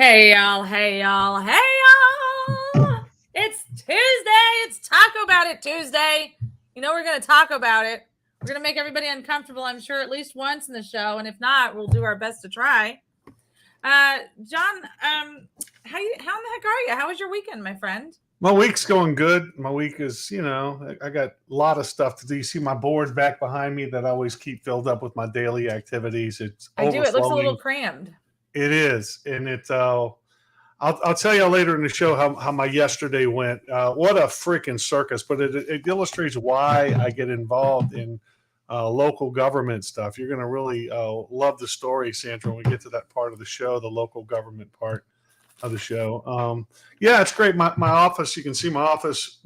Hey y'all, hey y'all, hey y'all! It's Tuesday. It's Taco-bout it Tuesday. You know we're gonna talk about it. We're gonna make everybody uncomfortable, I'm sure, at least once in the show, and if not, we'll do our best to try. John, how in the heck are you? How was your weekend, my friend? My week's going good. My week is, I got a lot of stuff to do. You see my board back behind me that I always keep filled up with my daily activities. It's I do. It looks a little overflowing. crammed. It is, and I'll tell you later in the show how my yesterday went. What a freaking circus! But it illustrates why I get involved in local government stuff. You're going to really love the story, Sandra, when we get to that part of the show, the local government part of the show. Yeah, it's great. My office, you can see my office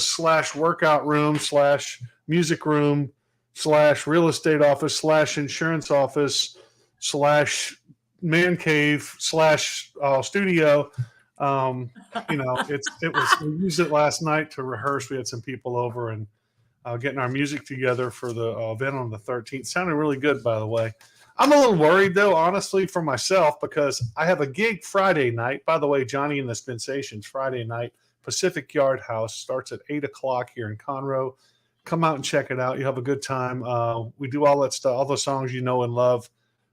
slash workout room slash music room slash real estate office slash insurance office slash man cave slash studio. We used it last night to rehearse. We had some people over and getting our music together for the event on the 13th. Sounded really good, by the way. I'm a little worried, though, honestly, for myself, because I have a gig Friday night. By the way, Johnny and the Sensations, Friday night, Pacific Yard House, starts at 8 o'clock here in Conroe. Come out and check it out. You have a good time. We do all that stuff, all the songs you know and love.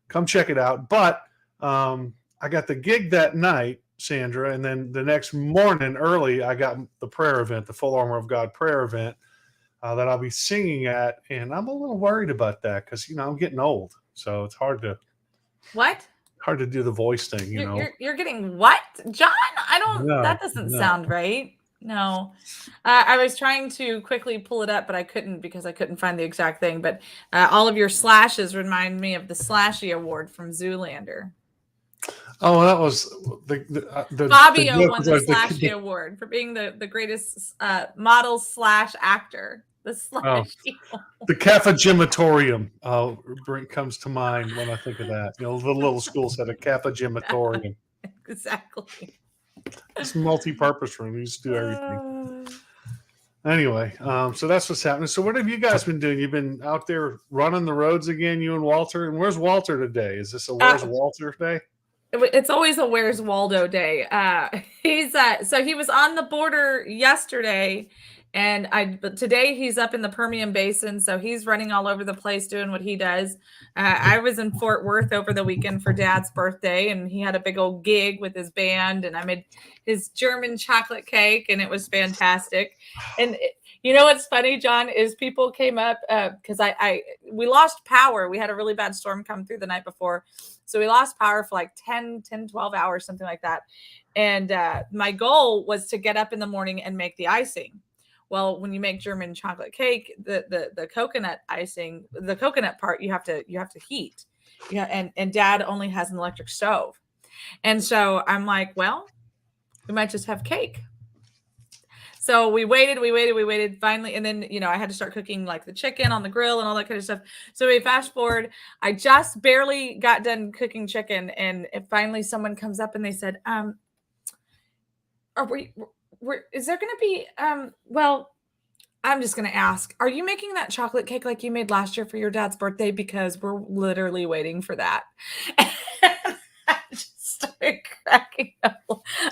Come check it out. But I got the gig that night, Sandra, and then the next morning early, I got the prayer event, the Full Armor of God prayer event that I'll be singing at. And I'm a little worried about that because, I'm getting old. So it's hard to do the voice thing, You're getting what, John? I don't. No, that doesn't no. sound right. No, I was trying to quickly pull it up, but I couldn't because I couldn't find the exact thing. But all of your slashes remind me of the Slashy Award from Zoolander. Oh, that was Fabio won the Slashy Award for being the greatest model / actor. The Slashy. The Cafegimatorium comes to mind when I think of that. The little schools had a Cafegimatorium. Exactly. It's a multi-purpose room. You just do everything. Anyway, so that's what's happening. So what have you guys been doing? You've been out there running the roads again, you and Walter? And where's Walter today? Is this a Where's Walter day? It's always a Where's Waldo day. So he was on the border yesterday, but today he's up in the Permian Basin, so he's running all over the place doing what he does. I was in Fort Worth over the weekend for Dad's birthday, and he had a big old gig with his band, and I made his German chocolate cake, and it was fantastic. And you know what's funny, John, is people came up because we lost power. We had a really bad storm come through the night before. So we lost power for like 10, 12 hours, something like that. And my goal was to get up in the morning and make the icing. Well, when you make German chocolate cake, the coconut icing, the coconut part, you have to heat. Yeah, and Dad only has an electric stove. And so I'm like, well, we might just have cake. So we waited finally. And then, I had to start cooking like the chicken on the grill and all that kind of stuff. So we fast forward. I just barely got done cooking chicken. And finally someone comes up and they said, is there going to be, well, I'm just going to ask, are you making that chocolate cake like you made last year for your dad's birthday? Because we're literally waiting for that. I just started cracking up.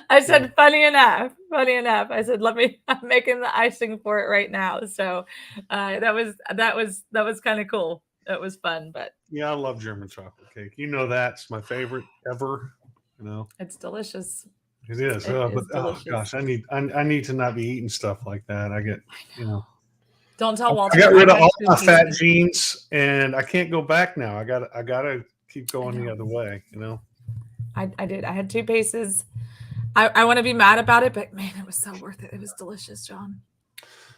I said, funny enough. I said, I'm making the icing for it right now. So that was kind of cool. That was fun, but yeah, I love German chocolate cake. That's my favorite ever. It's delicious. It is. But oh gosh, I need to not be eating stuff like that. I get, Don't tell Walter. I got rid of all my fat jeans, and I can't go back now. I gotta keep going the other way. I did. I had 2 pieces. I want to be mad about it, but man, it was so worth it. It was delicious, John.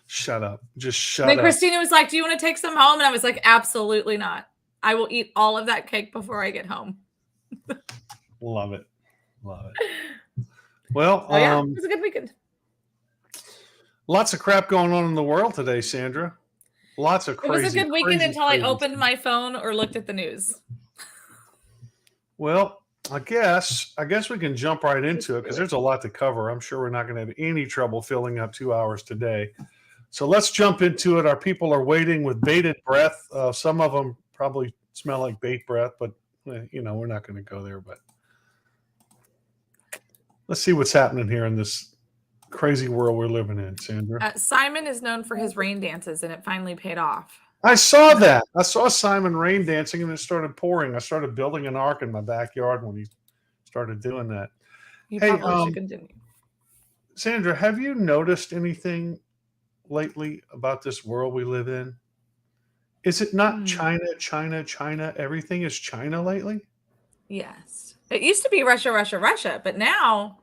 Shut up. Just shut up. And Christina was like, do you want to take some home? And I was like, absolutely not. I will eat all of that cake before I get home. Love it. Well, it was a good weekend. Lots of crap going on in the world today, Sandra. Lots of crazy. It was a good weekend until I opened my phone or looked at the news. Well, I guess we can jump right into it because there's a lot to cover. I'm sure we're not going to have any trouble filling up 2 hours today. So let's jump into it. Our people are waiting with bated breath. Some of them probably smell like bait breath, but we're not going to go there. But Let's see what's happening here in this crazy world we're living in, Sandra. Simon is known for his rain dances, and it finally paid off. I saw that. I saw Simon rain dancing, and it started pouring. I started building an ark in my backyard when he started doing that. You Hey, probably should continue. Sandra, have you noticed anything lately about this world we live in? Is it not China, China, China? Everything is China lately? Yes. It used to be Russia, Russia, Russia, but now.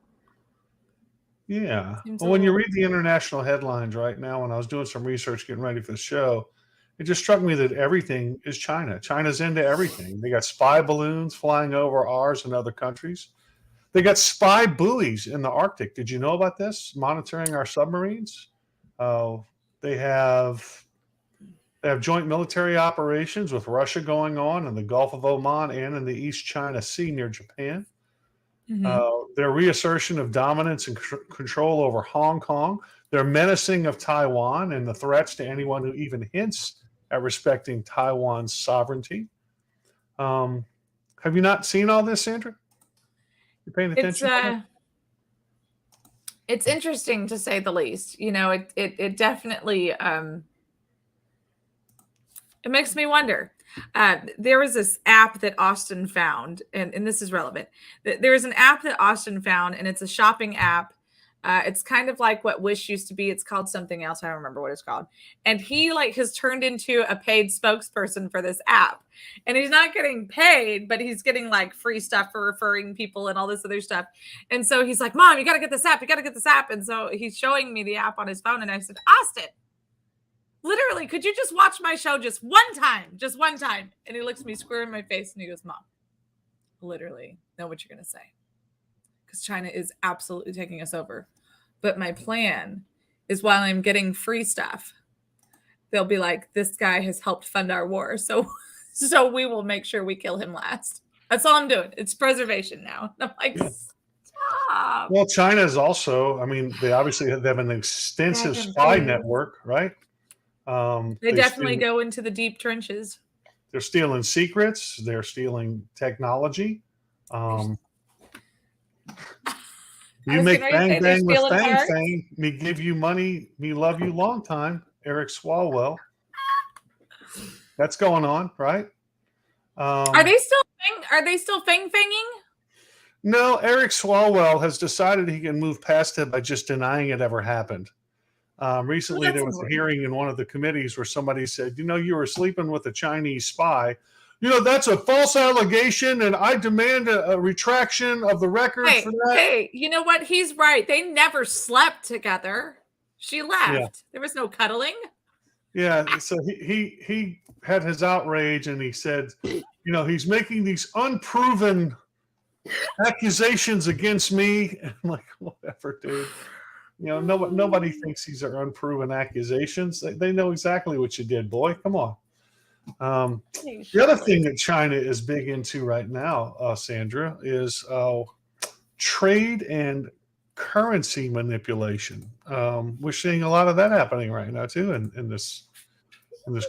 Yeah. Seems Well, a when you little. read the international headlines right now, when I was doing some research getting ready for the show, it just struck me that everything is China. China's into everything. They got spy balloons flying over ours and other countries. They got spy buoys in the Arctic. Did you know about this? Monitoring our submarines. Uh, they have joint military operations with Russia going on in the Gulf of Oman and in the East China Sea near Japan. Their reassertion of dominance and control over Hong Kong, their menacing of Taiwan, and the threats to anyone who even hints at respecting Taiwan's sovereignty. Have you not seen all this, Sandra? You paying It's attention to that? it's interesting to say the least. It definitely it makes me wonder. There was this app that Austin found, and this is relevant. There is an app that Austin found, and it's a shopping app. It's kind of like what Wish used to be. It's called something else. I don't remember what it's called. And he has turned into a paid spokesperson for this app. And he's not getting paid, but he's getting like free stuff for referring people and all this other stuff. And so he's like, Mom, you got to get this app. You got to get this app. And so he's showing me the app on his phone. And I said, Austin, literally, could you just watch my show just one time? Just one time. And he looks at me square in my face and he goes, Mom, literally know what you're going to say. Because China is absolutely taking us over. But my plan is while I'm getting free stuff, they'll be like, this guy has helped fund our war. So we will make sure we kill him last. That's all I'm doing. It's preservation now. I'm like, stop. Well, China is also, I mean, they obviously have an extensive spy network, right? They definitely go into the deep trenches. They're stealing secrets. They're stealing technology. You make bang bang with Fang Fang. Me give you money. Me love you long time. Eric Swalwell. That's going on, right? Are they still Fang Fanging? No, Eric Swalwell has decided he can move past it by just denying it ever happened. Recently, there was a hearing in one of the committees where somebody said, you were sleeping with a Chinese spy. That's a false allegation, and I demand a retraction of the record for that. Hey, you know what? He's right. They never slept together. She left. Yeah. There was no cuddling. Yeah, so he had his outrage, and he said, he's making these unproven accusations against me. And I'm like, whatever, dude. Nobody thinks these are unproven accusations. They know exactly what you did, boy. Come on. The other thing that China is big into right now, Sandra, is trade and currency manipulation. We're seeing a lot of that happening right now too, in this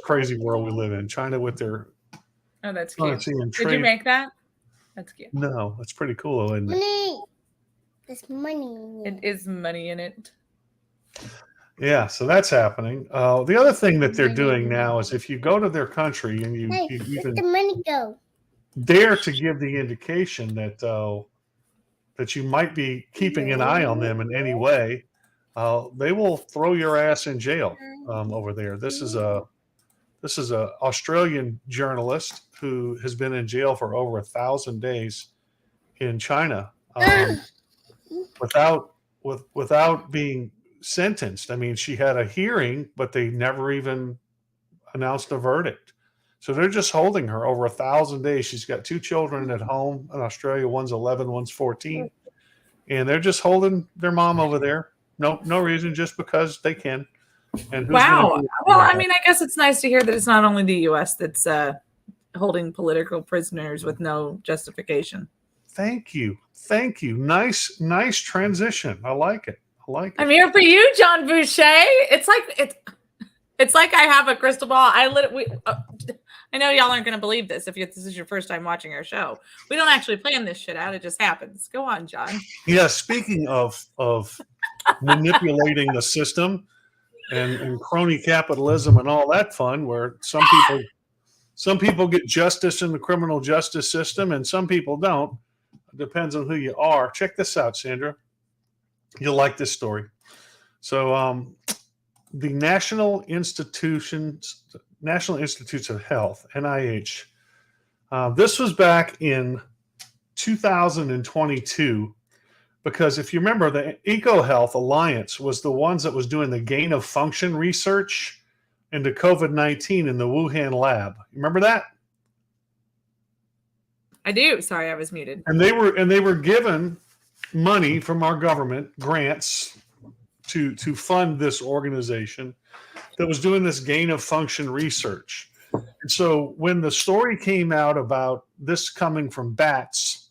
crazy world we live in. China with their that's cute. Did you make that? That's cute. No, that's pretty cool, isn't it? Money. There's money in it. It is money in it. Yeah, so that's happening. The other thing that they're doing now is if you go to their country and you even the money go? Dare to give the indication that you might be keeping an eye on them in any way, they will throw your ass in jail over there. This is a Australian journalist who has been in jail for over 1,000 days in China without being sentenced. I mean, she had a hearing, but they never even announced a verdict. So they're just holding her over 1,000 days. She's got 2 children at home in Australia. One's 11, one's 14. And they're just holding their mom over there. No reason, just because they can. And wow. Well, I mean, I guess it's nice to hear that it's not only the U.S. that's holding political prisoners with no justification. Thank you. Nice transition. I like it. I'm here for you, John Boucher. It's It's like I have a crystal ball. I know y'all aren't going to believe this if this is your first time watching our show. We don't actually plan this shit out. It just happens. Go on, John. Yeah, speaking of manipulating the system and crony capitalism and all that fun, where some people get justice in the criminal justice system and some people don't. It depends on who you are. Check this out, Sandra. You'll like this story. So the National Institutes of Health, NIH, this was back in 2022, because if you remember, the EcoHealth Alliance was the ones that was doing the gain of function research into COVID-19 in the Wuhan lab. You remember that? I do. Sorry, I was muted. And they were given money from our government, grants, to fund this organization that was doing this gain of function research. And so when the story came out about this coming from bats,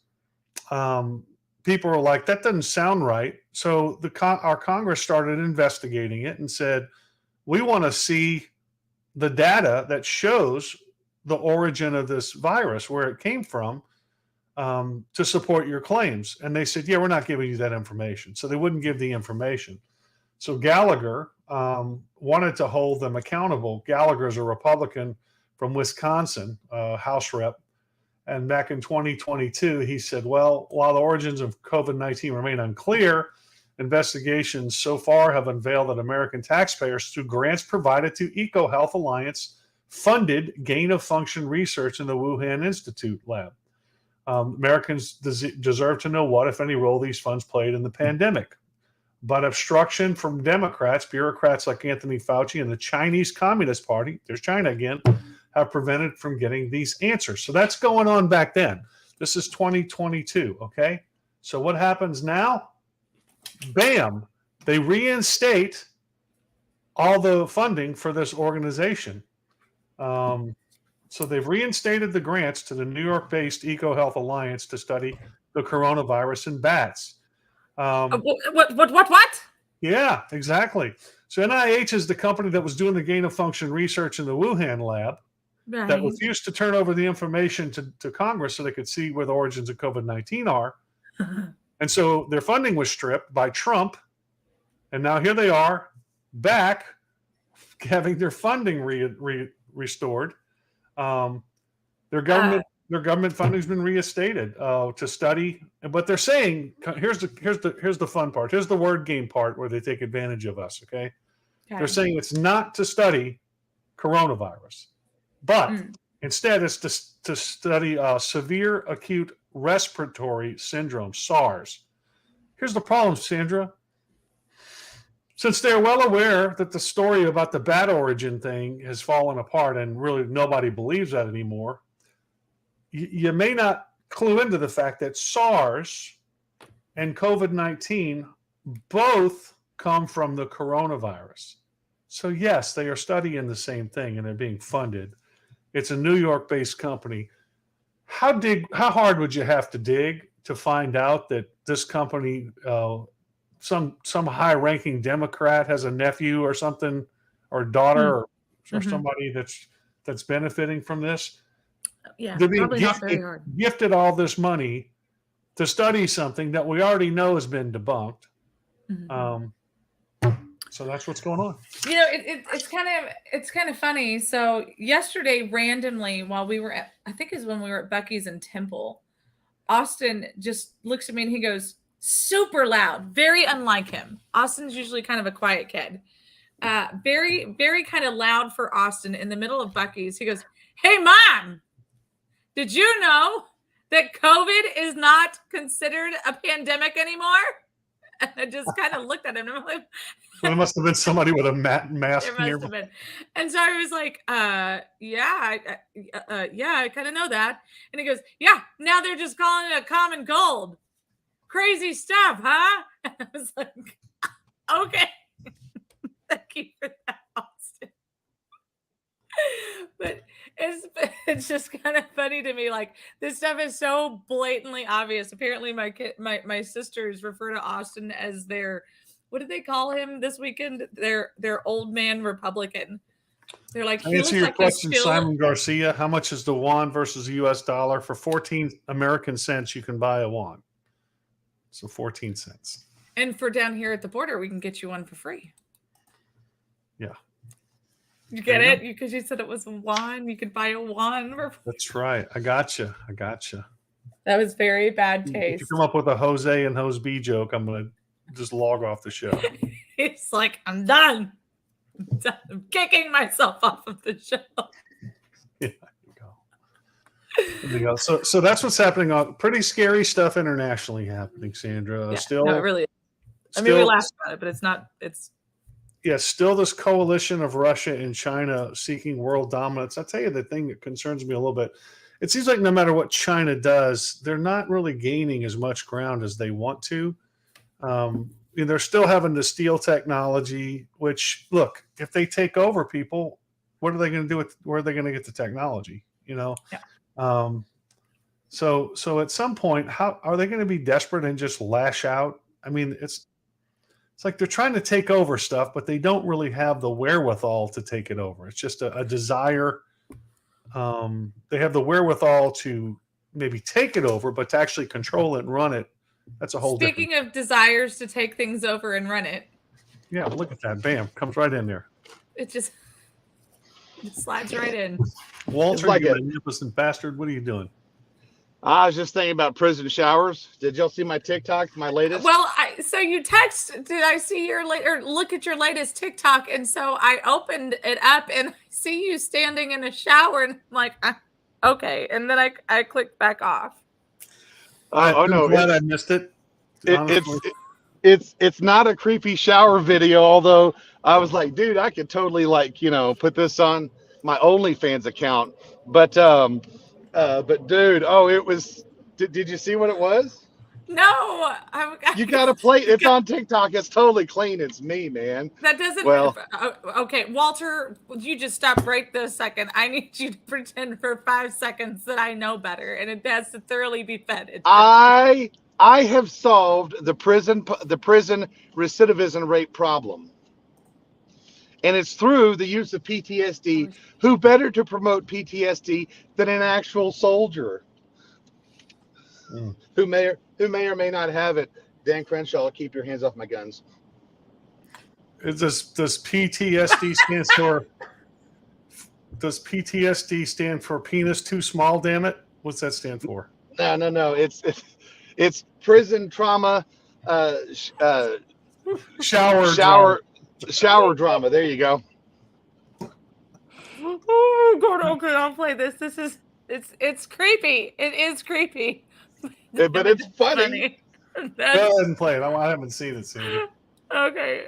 people were like, that doesn't sound right. So our Congress started investigating it and said, we want to see the data that shows the origin of this virus, where it came from, to support your claims. And they said, yeah, we're not giving you that information. So they wouldn't give the information. So Gallagher wanted to hold them accountable. Gallagher's a Republican from Wisconsin, House rep. And back in 2022, he said, well, while the origins of COVID-19 remain unclear, investigations so far have unveiled that American taxpayers, through grants provided to EcoHealth Alliance, funded gain-of-function research in the Wuhan Institute lab. Americans deserve to know what, if any, role these funds played in the pandemic. But obstruction from Democrats, bureaucrats like Anthony Fauci, and the Chinese Communist Party, there's China again, have prevented from getting these answers. So that's going on back then. This is 2022, okay? So what happens now? Bam, they reinstate all the funding for this organization. So they've reinstated the grants to the New York-based EcoHealth Alliance to study the coronavirus in bats. What? Yeah, exactly. So NIH is the company that was doing the gain-of-function research in the Wuhan lab, Right. that refused to turn over the information to Congress so they could see where the origins of COVID-19 are. And so their funding was stripped by Trump. And now here they are back having their funding restored. Their government funding's been reinstated to study. But they're saying, here's the fun part. Here's the word game part where they take advantage of us, okay? They're saying it's not to study coronavirus, but instead it's to study severe acute respiratory syndrome, SARS. Here's the problem, Sandra. Since they're well aware that the story about the bat origin thing has fallen apart and really nobody believes that anymore, you may not clue into the fact that SARS and COVID-19 both come from the coronavirus. So yes, they are studying the same thing and they're being funded. It's a New York-based company. How hard would you have to dig to find out that this company, some high-ranking Democrat has a nephew or something, or daughter, or somebody that's benefiting from this? Yeah, they're being probably not very hard. Gifted all this money to study something that we already know has been debunked. So that's what's going on. You know, it's kind of funny. So yesterday, randomly, while we were I think is when we were at Buc-ee's in Temple, Austin just looks at me and he goes, super loud, very unlike him. Austin's usually kind of a quiet kid. Very, very kind of loud for Austin in the middle of Buc-ee's. He goes, hey, Mom, did you know that COVID is not considered a pandemic anymore? And I just kind of looked at him and I'm like, well, it must have been somebody with a mask. It must have been. And so I was like, yeah, I kind of know that. And he goes, yeah, now they're just calling it a common cold. Crazy stuff, huh? And I was like, okay. Thank you for that, Austin. But it's just kind of funny to me. Like, this stuff is so blatantly obvious. Apparently my sisters refer to Austin as their, what did they call him this weekend? Their old man Republican. They're like, To he answer looks your like he's question, still. Simon Garcia, how much is the won versus the US dollar? For 14 American cents, you can buy a won. So 14 cents. And for down here at the border, we can get you one for free. Yeah. You get There it? Because you said it was a won. You could buy a won for free. That's right. I gotcha. That was very bad If taste. you come up with a Jose and Jose B joke, I'm going to just log off the show. It's like, I'm done. I'm kicking myself off of the show. Yeah, there you go. So that's what's happening. Pretty scary stuff internationally happening, Sandra. Yeah, Still, no, it really is. I mean, we laugh about it, but it's not. It's still this coalition of Russia and China seeking world dominance. I tell you, the thing that concerns me a little bit. It seems like no matter what China does, they're not really gaining as much ground as they want to. They're still having to steal technology, which, look, if they take over people, what are they going to do where are they going to get the technology? Yeah. So at some point, how are they going to be desperate and just lash out? I mean, it's like they're trying to take over stuff, but they don't really have the wherewithal to take it over. It's just a desire. They have the wherewithal to maybe take it over, but to actually control it and run it, that's a whole Speaking of desires to take things over and run it. Yeah, look at that. Bam. Comes right in there. It just slides right in. Walter, like you magnificent bastard. What are you doing? I was just thinking about prison showers. Did y'all see my TikTok, my latest? Well, so you text, did I see your look at your latest TikTok? And so I opened it up and I see you standing in a shower and I'm like, okay. And then I clicked back off. I'm glad I missed it. It's not a creepy shower video, although I was like, dude, I could totally put this on my OnlyFans account. But dude, it was. Did you see what it was? No, you gotta play. It's on TikTok. It's totally clean. It's me, man. That doesn't. Well, okay, Walter, you just stop right this second. I need you to pretend for 5 seconds that I know better, and it has to thoroughly be fed. I have solved the prison recidivism rate problem. And it's through the use of PTSD. Who better to promote PTSD than an actual soldier who may or may not have it? Dan Crenshaw, keep your hands off my guns. Does PTSD stand for? Does PTSD stand for penis too small? Damn it! What's that stand for? No. It's prison trauma. Shower drama. There you go. Oh God! Okay, I'll play this. It's creepy. It is creepy, but it's funny. Go ahead and play it. I haven't seen it, Sandy. Okay.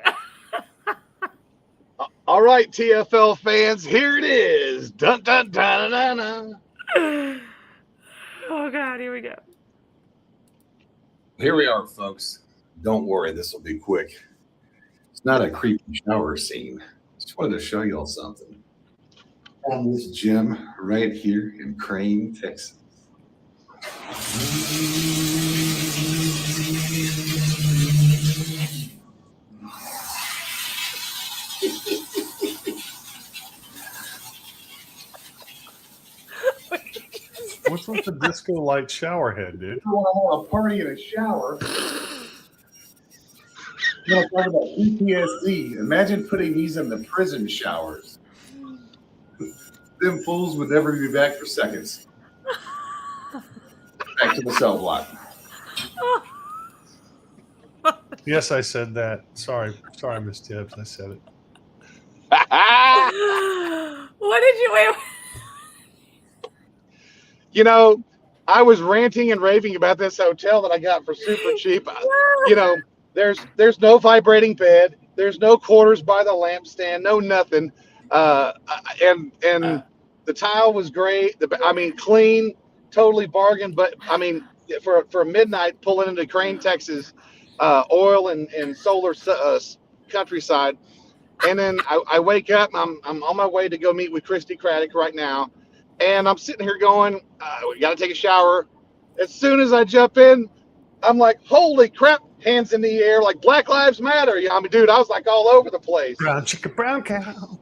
All right, TFL fans, here it is. Dun dun dun dun dun. Oh God! Here we go. Here we are, folks. Don't worry, this will be quick. It's not a creepy shower scene. Just wanted to show y'all something. On this gym right here in Crane, Texas. What's with the disco light shower head, dude? I want to have a party in a shower. You know, talk about PTSD. Imagine putting these in the prison showers. Them fools would never be back for seconds. Back to the cell block. Yes, I said that. Sorry, Miss Tibbs. I said it. What did you wait? I was ranting and raving about this hotel that I got for super cheap. There's no vibrating bed. There's no quarters by the lampstand. No nothing. And the tile was great. Clean, totally bargain. But for midnight pulling into Crane, Texas, oil and solar countryside, and then I wake up. I'm on my way to go meet with Christy Craddock right now, and I'm sitting here going, we got to take a shower. As soon as I jump in, I'm like, holy crap! Hands in the air like Black Lives Matter. Dude, I was like all over the place. Brown chicken, brown cow.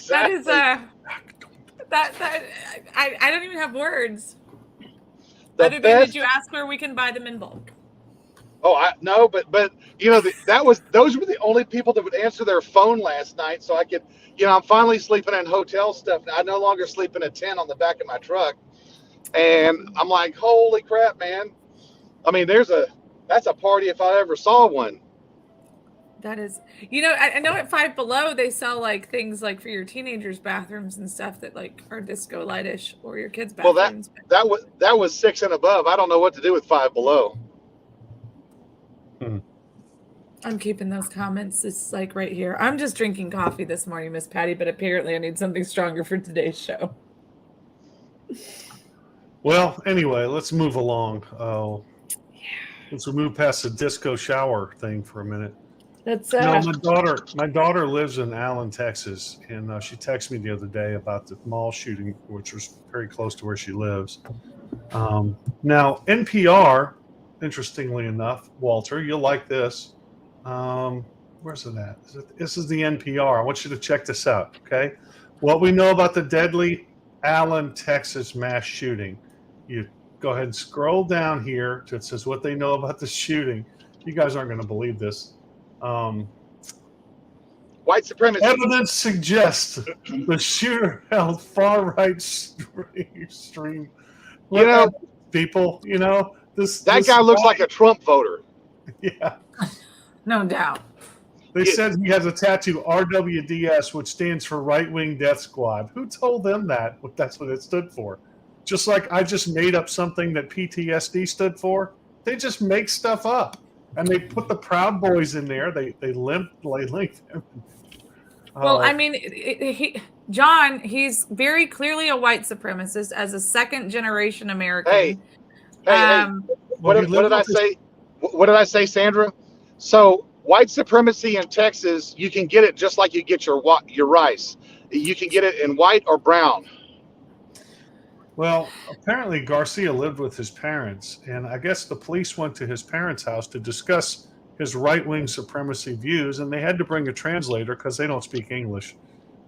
That is Exactly. I don't even have words. The Other than, did best. you ask where we can buy them in bulk? Oh, I no, but those were the only people that would answer their phone last night, so I could, I'm finally sleeping in hotel stuff. I no longer sleep in a tent on the back of my truck, and I'm like, holy crap, man! I mean, that's a party if I ever saw one. That is, I know at Five Below they sell like things like for your teenagers' bathrooms and stuff that like are disco lightish, or your kids' Well, bathrooms. that was 6 and above. I don't know what to do with Five Below. I'm keeping those comments. It's like right here. I'm just drinking coffee this morning, Miss Patty, but apparently I need something stronger for today's show. Well, anyway, let's move along. Let's move past the disco shower thing for a minute. That's My daughter lives in Allen, Texas, and she texted me the other day about the mall shooting, which was very close to where she lives. Now, NPR, interestingly enough, Walter, you'll like this. Where's it at? This is the NPR. I want you to check this out, okay? What we know about the deadly Allen, Texas mass shooting. You go ahead and scroll down here to it says what they know about the shooting. You guys aren't going to believe this. White supremacy. Evidence suggests the shooter held far-right stream. People, That guy looks like a Trump voter. Yeah. no doubt. They said he has a tattoo, RWDS, which stands for Right Wing Death Squad. Who told them that? That's what it stood for. Just like I just made up something that PTSD stood for. They just make stuff up. And they put the Proud Boys in there. They linked them. Well, I mean, John, he's very clearly a white supremacist as a second-generation American. Hey. What did I say? What did I say, Sandra? So white supremacy in Texas, you can get it just like you get your rice. You can get it in white or brown. Well, apparently Garcia lived with his parents, and I guess the police went to his parents' house to discuss his right-wing supremacy views, and they had to bring a translator because they don't speak English,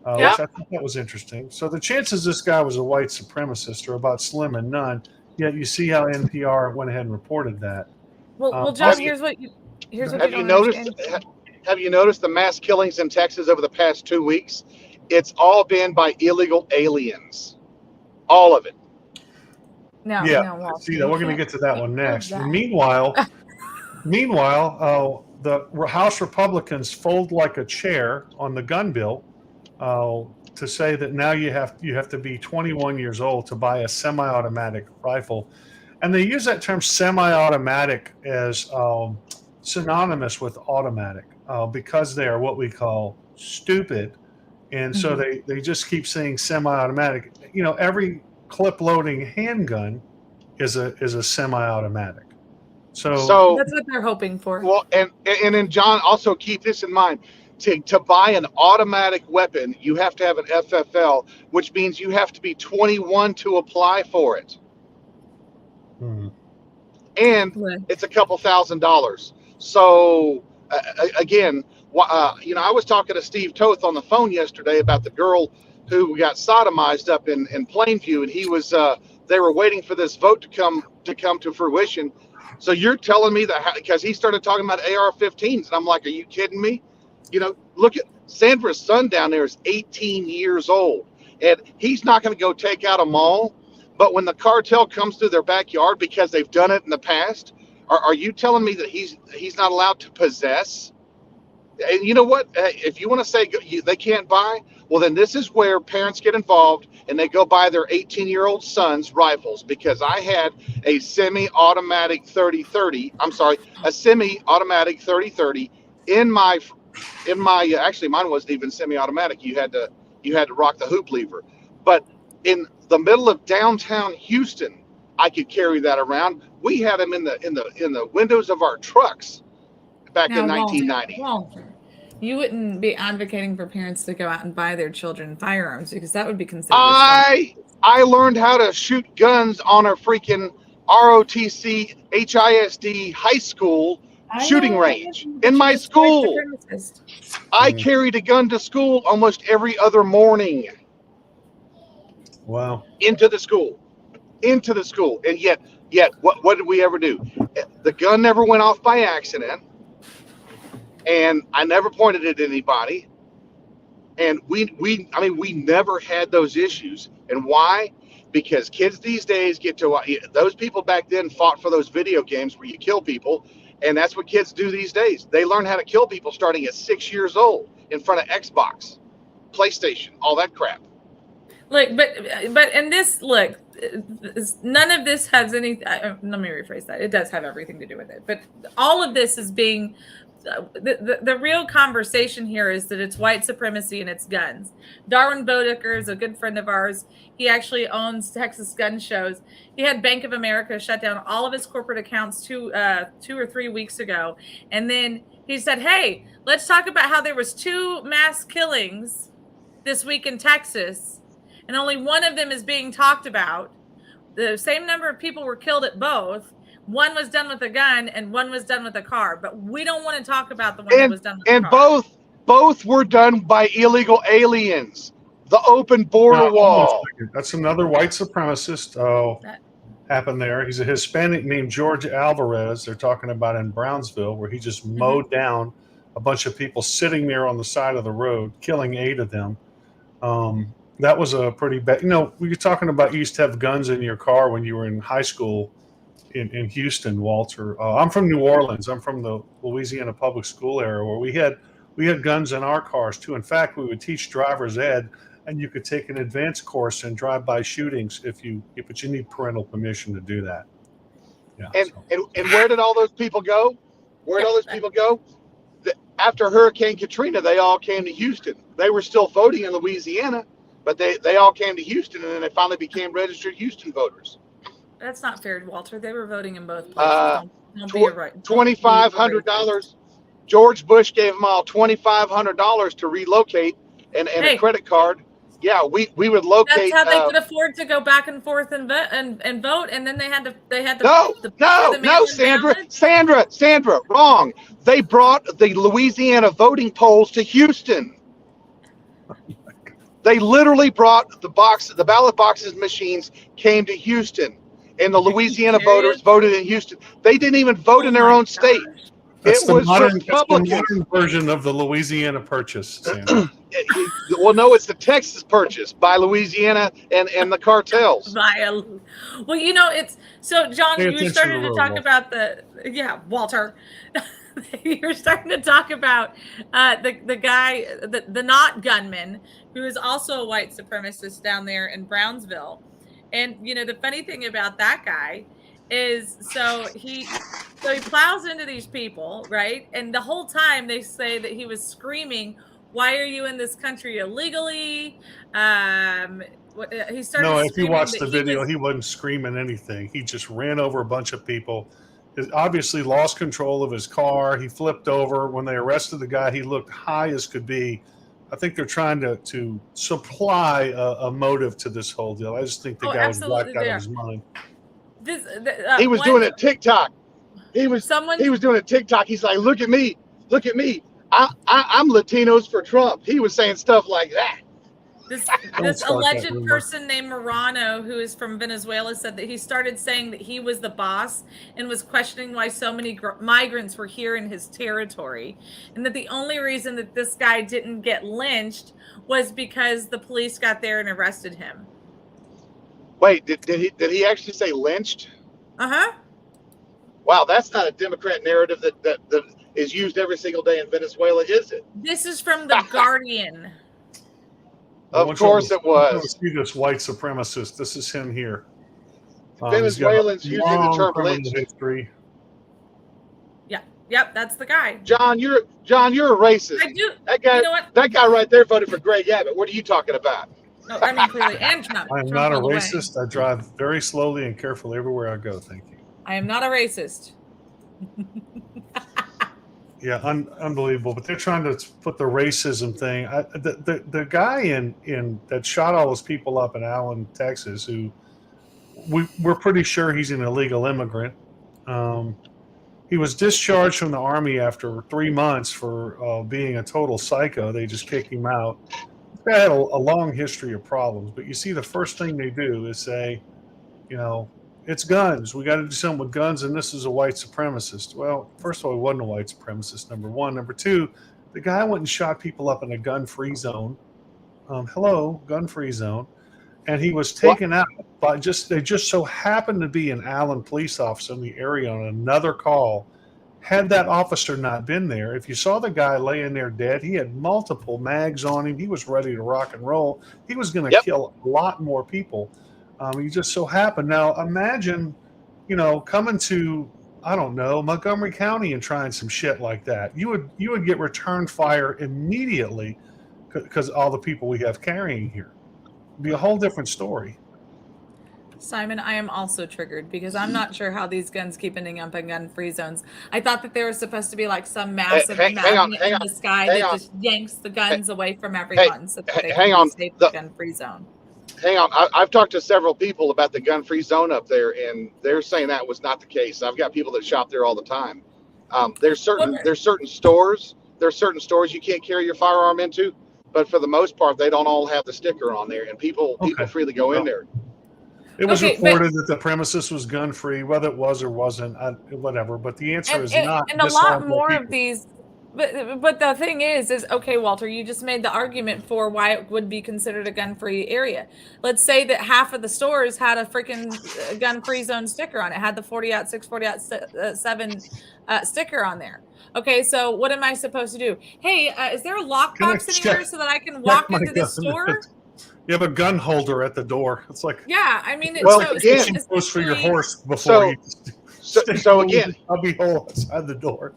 which I think that was interesting. So the chances this guy was a white supremacist are about slim and none, yet you see how NPR went ahead and reported that. Well, John, here's what you Have you noticed the mass killings in Texas over the past 2 weeks? It's all been by illegal aliens. All of it. No, see that we're going to get to that one next. Meanwhile, the House Republicans fold like a chair on the gun bill to say that now you have to be 21 years old to buy a semi-automatic rifle, and they use that term semi-automatic as synonymous with automatic because they are what we call stupid, and so they just keep saying semi-automatic. Every clip-loading handgun is a semi-automatic. So that's what they're hoping for. Well, and then John, also keep this in mind. To buy an automatic weapon, you have to have an FFL, which means you have to be 21 to apply for it. And it's a couple $1,000s. So again, I was talking to Steve Toth on the phone yesterday about the girl who got sodomized up in Plainview, and he was they were waiting for this vote to come to fruition. So you're telling me that because he started talking about AR-15s, and I'm like, are you kidding me? Look at Sandra's son down there is 18 years old, and he's not going to go take out a mall. But when the cartel comes through their backyard because they've done it in the past, are you telling me that he's not allowed to possess? And you know what? If you want to say they can't buy, well, then this is where parents get involved and they go buy their 18-year-old sons rifles, because I had a semi-automatic 30-30. I'm sorry, a semi-automatic 30-30 in my actually mine wasn't even semi-automatic. You had to rock the hoop lever. But in the middle of downtown Houston, I could carry that around. We had them in the windows of our trucks back in 1990. Walter, you wouldn't be advocating for parents to go out and buy their children firearms, because that would be considered. I learned how to shoot guns on a freaking ROTC HISD high school shooting know, range but in you're my just white school. supremacist. I carried a gun to school almost every other morning Wow. into the school, and yet, what did we ever do? The gun never went off by accident, and I never pointed it at anybody. And we never had those issues. And why? Because kids these days get to, those people back then fought for those video games where you kill people, and that's what kids do these days. They learn how to kill people starting at 6 years old in front of Xbox, PlayStation, all that crap. Look, but in this, look, none of this has any. Let me rephrase that. It does have everything to do with it, but all of this is being. The real conversation here is that it's white supremacy and it's guns. Darwin Bodecker is a good friend of ours. He actually owns Texas Gun Shows. He had Bank of America shut down all of his corporate accounts 2 or 3 weeks ago, and then he said, "Hey, let's talk about how there was 2 mass killings this week in Texas, and only one of them is being talked about. The same number of people were killed at both. One was done with a gun and one was done with a car, but we don't want to talk about the one that was done with a car." Both were done by illegal aliens. The open border Now, hold on a wall. second. That's another white supremacist. Happened there. He's a Hispanic named George Alvarez. They're talking about in Brownsville, where he just mowed down a bunch of people sitting there on the side of the road, killing 8 of them. That was a pretty bad. We were talking about you used to have guns in your car when you were in high school in Houston, Walter. I'm from New Orleans. I'm from the Louisiana public school area where we had guns in our cars too. In fact, we would teach driver's ed, and you could take an advanced course in drive-by shootings but you need parental permission to do that. Yeah. And where did all those people go? Where did all those people go? After Hurricane Katrina, they all came to Houston. They were still voting in Louisiana, but they all came to Houston, and then they finally became registered Houston voters. That's not fair, Walter. They were voting in both places. Don't be right. $2,500. George Bush gave them all $2,500 to relocate and a credit card. Yeah, we would locate. That's how they could afford to go back and forth and vote, and then they had to. No, Sandra, wrong. They brought the Louisiana voting polls to Houston. They literally brought the ballot boxes machines came to Houston, and the Louisiana voters voted in Houston. They didn't even vote in their own state. That's it was Republican. Republican. That's the modern version of the Louisiana Purchase, Sandra. Well, no, it's the Texas Purchase by Louisiana and the cartels. Well, it's so, John, you started to talk about Walter. You're starting to talk about the guy, the not gunman, who is also a white supremacist down there in Brownsville. And the funny thing about that guy is, so he plows into these people, right? And the whole time they say that he was screaming, "Why are you in this country illegally?" He started. No, if you watch the video, he wasn't screaming anything. He just ran over a bunch of people. He obviously lost control of his car. He flipped over. When they arrested the guy, he looked high as could be. I think they're trying to supply a motive to this whole deal. I just think the guy was blacked out of his mind. He was doing it TikTok. He was doing it TikTok. He's like, look at me. I'm Latinos for Trump. He was saying stuff like that. This alleged person named Morano, who is from Venezuela, said that he started saying that he was the boss and was questioning why so many migrants were here in his territory, and that the only reason that this guy didn't get lynched was because the police got there and arrested him. Wait, did he actually say lynched? Wow, that's not a Democrat narrative that is used every single day in Venezuela, is it? This is from The Guardian. Of course it was. See this white supremacist. This is him here. Venezuelans using the term lynched. History. Yep, that's the guy. John, you're a racist. I do. That guy, you know what? That guy right there voted for Greg Abbott. What are you talking about? No, I mean clearly, and Trump. I am not a racist. I drive very slowly and carefully everywhere I go. Thank you. I am not a racist. Yeah, unbelievable. But they're trying to put the racism thing. The guy in that shot all those people up in Allen, Texas, who we're pretty sure he's an illegal immigrant. He was discharged from the Army after 3 months for being a total psycho. They just kicked him out. This guy had a long history of problems, but you see, the first thing they do is say, you know, it's guns. We got to do something with guns, and this is a white supremacist. Well, first of all, he wasn't a white supremacist, number one. Number two, the guy went and shot people up in a gun-free zone. Hello, gun-free zone. And he was taken out by they just so happened to be an Allen police officer in the area on another call. Had that officer not been there, if you saw the guy laying there dead, he had multiple mags on him. He was ready to rock and roll. He was going to kill a lot more people. He just so happened. Now imagine, coming to, I don't know, Montgomery County and trying some shit like that. You would get return fire immediately because all the people we have carrying here. It'd be a whole different story. Simon, I am also triggered because I'm not sure how these guns keep ending up in gun-free zones. I thought that there was supposed to be like some massive magnet in the sky that just yanks the guns away from everyone so that they can be safe in the gun-free zone. Hang on. I've talked to several people about the gun-free zone up there, and they're saying that was not the case. I've got people that shop there all the time. There's certain stores you can't carry your firearm into, but for the most part, they don't all have the sticker on there, and people freely go in there. It was reported that the premises was gun-free, whether it was or wasn't, whatever. But the answer is not. And a lot more of these. But the thing is okay, Walter, you just made the argument for why it would be considered a gun-free area. Let's say that half of the stores had a freaking gun-free zone sticker on it, had the 40-06, 40-7 sticker on there. Okay, so what am I supposed to do? Hey, is there a lockbox anywhere so that I can walk into this store? You have a gun holder at the door. It's like, yeah, I mean, it's goes for your horse before you. So again, I'll be hole outside the door.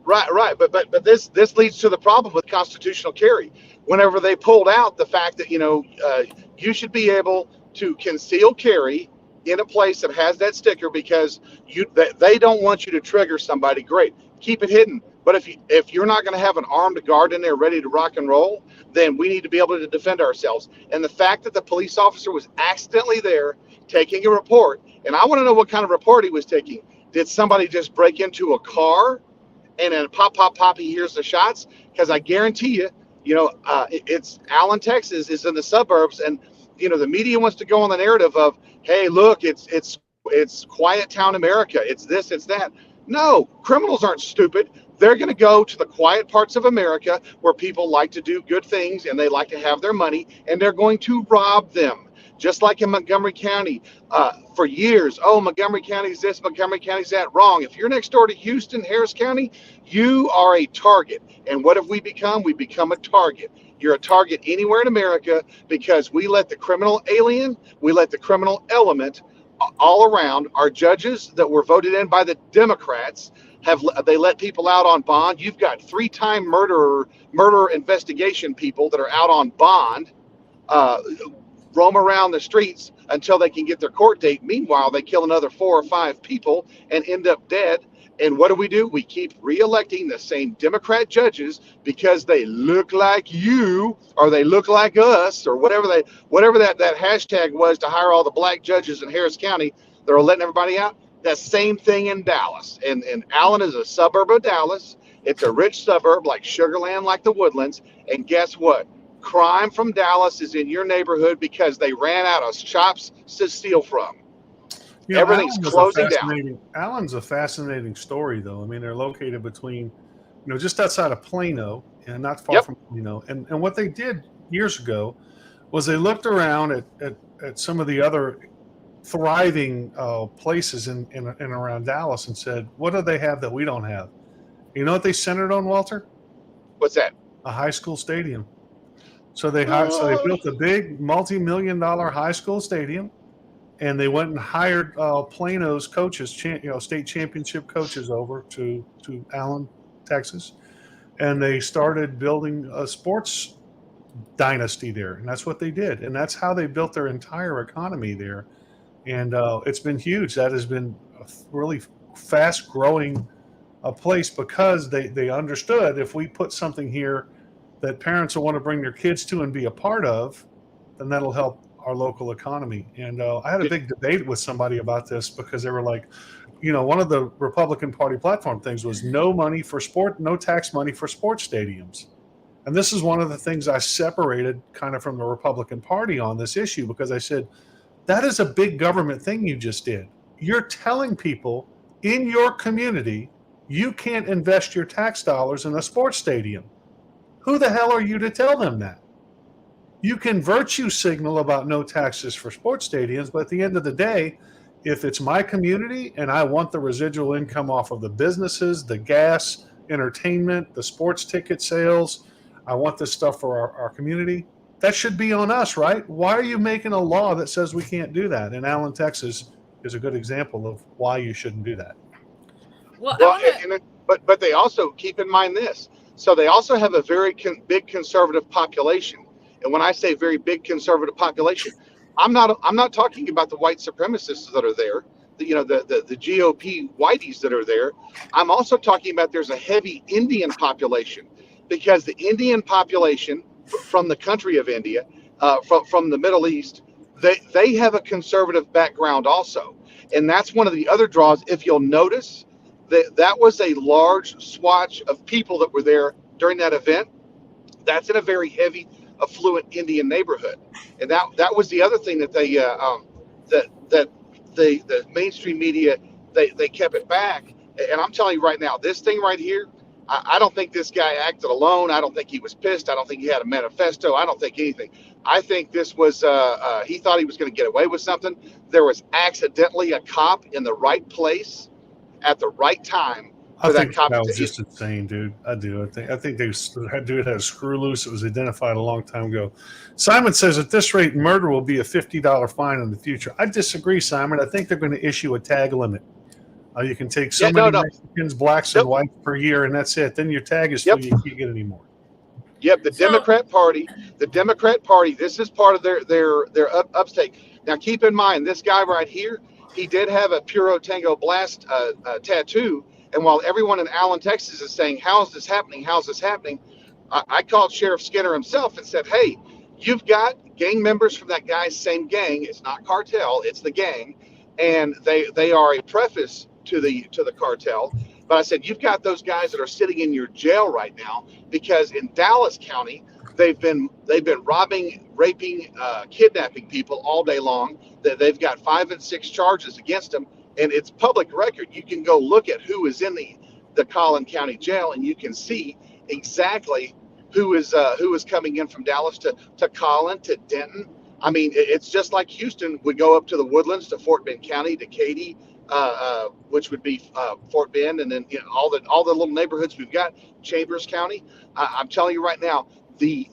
Right, but this leads to the problem with constitutional carry. Whenever they pulled out the fact that you should be able to conceal carry in a place that has that sticker because they don't want you to trigger somebody. Great, keep it hidden. But if you're not going to have an armed guard in there ready to rock and roll, then we need to be able to defend ourselves. And the fact that the police officer was accidentally there taking a report, and I want to know what kind of report he was taking. Did somebody just break into a car and then pop, he hears the shots? Because I guarantee you, it's Allen, Texas is in the suburbs, and the media wants to go on the narrative of, hey, look, it's quiet town America. It's this, it's that. No, criminals aren't stupid. They're going to go to the quiet parts of America where people like to do good things and they like to have their money, and they're going to rob them. Just like in Montgomery County, for years, Montgomery County's this, Montgomery County's that. Wrong. If you're next door to Houston, Harris County, you are a target. And what have we become? We become a target. You're a target anywhere in America because we let the criminal alien, we let the criminal element all around. Our judges that were voted in by the Democrats, they let people out on bond. You've got 3-time murder investigation people that are out on bond, roam around the streets until they can get their court date. Meanwhile, they kill another 4 or 5 people and end up dead. And what do? We keep re-electing the same Democrat judges because they look like you, or they look like us, or whatever that hashtag was to hire all the black judges in Harris County. They're letting everybody out. That same thing in Dallas. And Allen is a suburb of Dallas. It's a rich suburb like Sugarland, like the Woodlands. And guess what? Crime from Dallas is in your neighborhood because they ran out of shops to steal from. Everything's closing down. Allen's a fascinating story, though. I mean, they're located between, just outside of Plano and not far from Plano. And what they did years ago was they looked around at some of the other thriving places in around Dallas and said, what do they have that we don't have? You know what they centered on, Walter? What's that? A high school stadium. So they built a big multi-million-dollar high school stadium, and they went and hired Plano's coaches, state championship coaches, over to Allen, Texas, and they started building a sports dynasty there, and that's what they did, and that's how they built their entire economy there, and it's been huge. That has been a really fast-growing place because they understood if we put something here that parents will want to bring their kids to and be a part of, then that'll help our local economy. And I had a big debate with somebody about this because they were like, one of the Republican Party platform things was no tax money for sports stadiums. And this is one of the things I separated kind of from the Republican Party on this issue, because I said, that is a big government thing you just did. You're telling people in your community, you can't invest your tax dollars in a sports stadium. Who the hell are you to tell them that? You can virtue signal about no taxes for sports stadiums, but at the end of the day, if it's my community and I want the residual income off of the businesses, the gas, entertainment, the sports ticket sales, I want this stuff for our community, that should be on us, right? Why are you making a law that says we can't do that? And Allen, Texas is a good example of why you shouldn't do that. Well, but they also keep in mind this. So they also have a very big conservative population. And when I say very big conservative population, I'm not talking about the white supremacists that are there, the GOP whiteys that are there. I'm also talking about there's a heavy Indian population, because the Indian population from the country of India, from the Middle East, they have a conservative background also. And that's one of the other draws. If you'll notice, that was a large swatch of people that were there during that event. That's in a very heavy, affluent Indian neighborhood. And that was the other thing that the mainstream media, they kept it back. And I'm telling you right now, this thing right here, I don't think this guy acted alone. I don't think he was pissed. I don't think he had a manifesto. I don't think anything. I think this was, he thought he was going to get away with something. There was accidentally a cop in the right place at the right time. I think that was just insane, dude. I do. I think they dude had a screw loose. It was identified a long time ago. Simon says at this rate, murder will be a $50 fine in the future. I disagree, Simon. I think they're going to issue a tag limit. You can take so many Mexicans, blacks, and whites per year, and that's it. Then your tag is full. You can't get any more. Yep, the Democrat Party. This is part of their upstake. Now, keep in mind, this guy right here, he did have a Puro Tango Blast tattoo. And while everyone in Allen, Texas is saying, how's this happening? How's this happening? I called Sheriff Skinner himself and said, hey, you've got gang members from that guy's same gang. It's not cartel, it's the gang. And they are a preface to the cartel. But I said, you've got those guys that are sitting in your jail right now, because in Dallas County, they've been robbing, raping, kidnapping people all day long. They've got 5 and 6 charges against them. And it's public record. You can go look at who is in the Collin County Jail, and you can see exactly who is coming in from Dallas to Collin, to Denton. I mean, it's just like Houston would go up to the Woodlands, to Fort Bend County, to Katy, which would be Fort Bend, and then all the little neighborhoods we've got, Chambers County. I'm telling you right now, the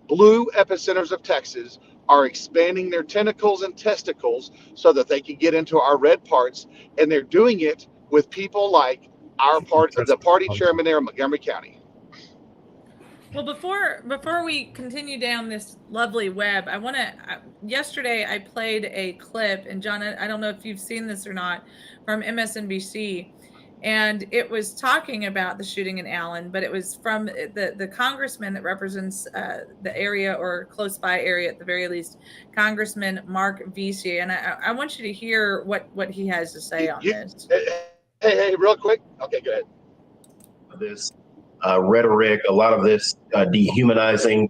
blue epicenters of Texas are expanding their tentacles and testicles so that they can get into our red parts, and they're doing it with people like the party chairman there in Montgomery County. Well, before we continue down this lovely web, yesterday I played a clip, and John, I don't know if you've seen this or not, from MSNBC, and it was talking about the shooting in Allen, but it was from the congressman that represents the area, or close by area at the very least, Congressman Mark Vesey. And I want you to hear what he has to say on this. Hey, real quick. Okay, go ahead. This rhetoric, a lot of this dehumanizing,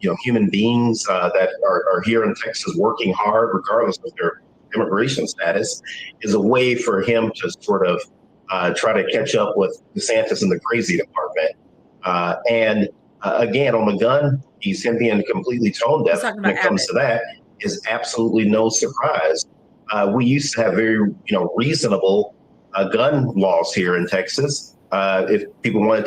human beings that are here in Texas working hard, regardless of their immigration status, is a way for him to sort of try to catch up with DeSantis in the crazy department. And again, on the gun, him being completely tone deaf when it comes to that is absolutely no surprise. We used to have very, reasonable gun laws here in Texas. If people wanted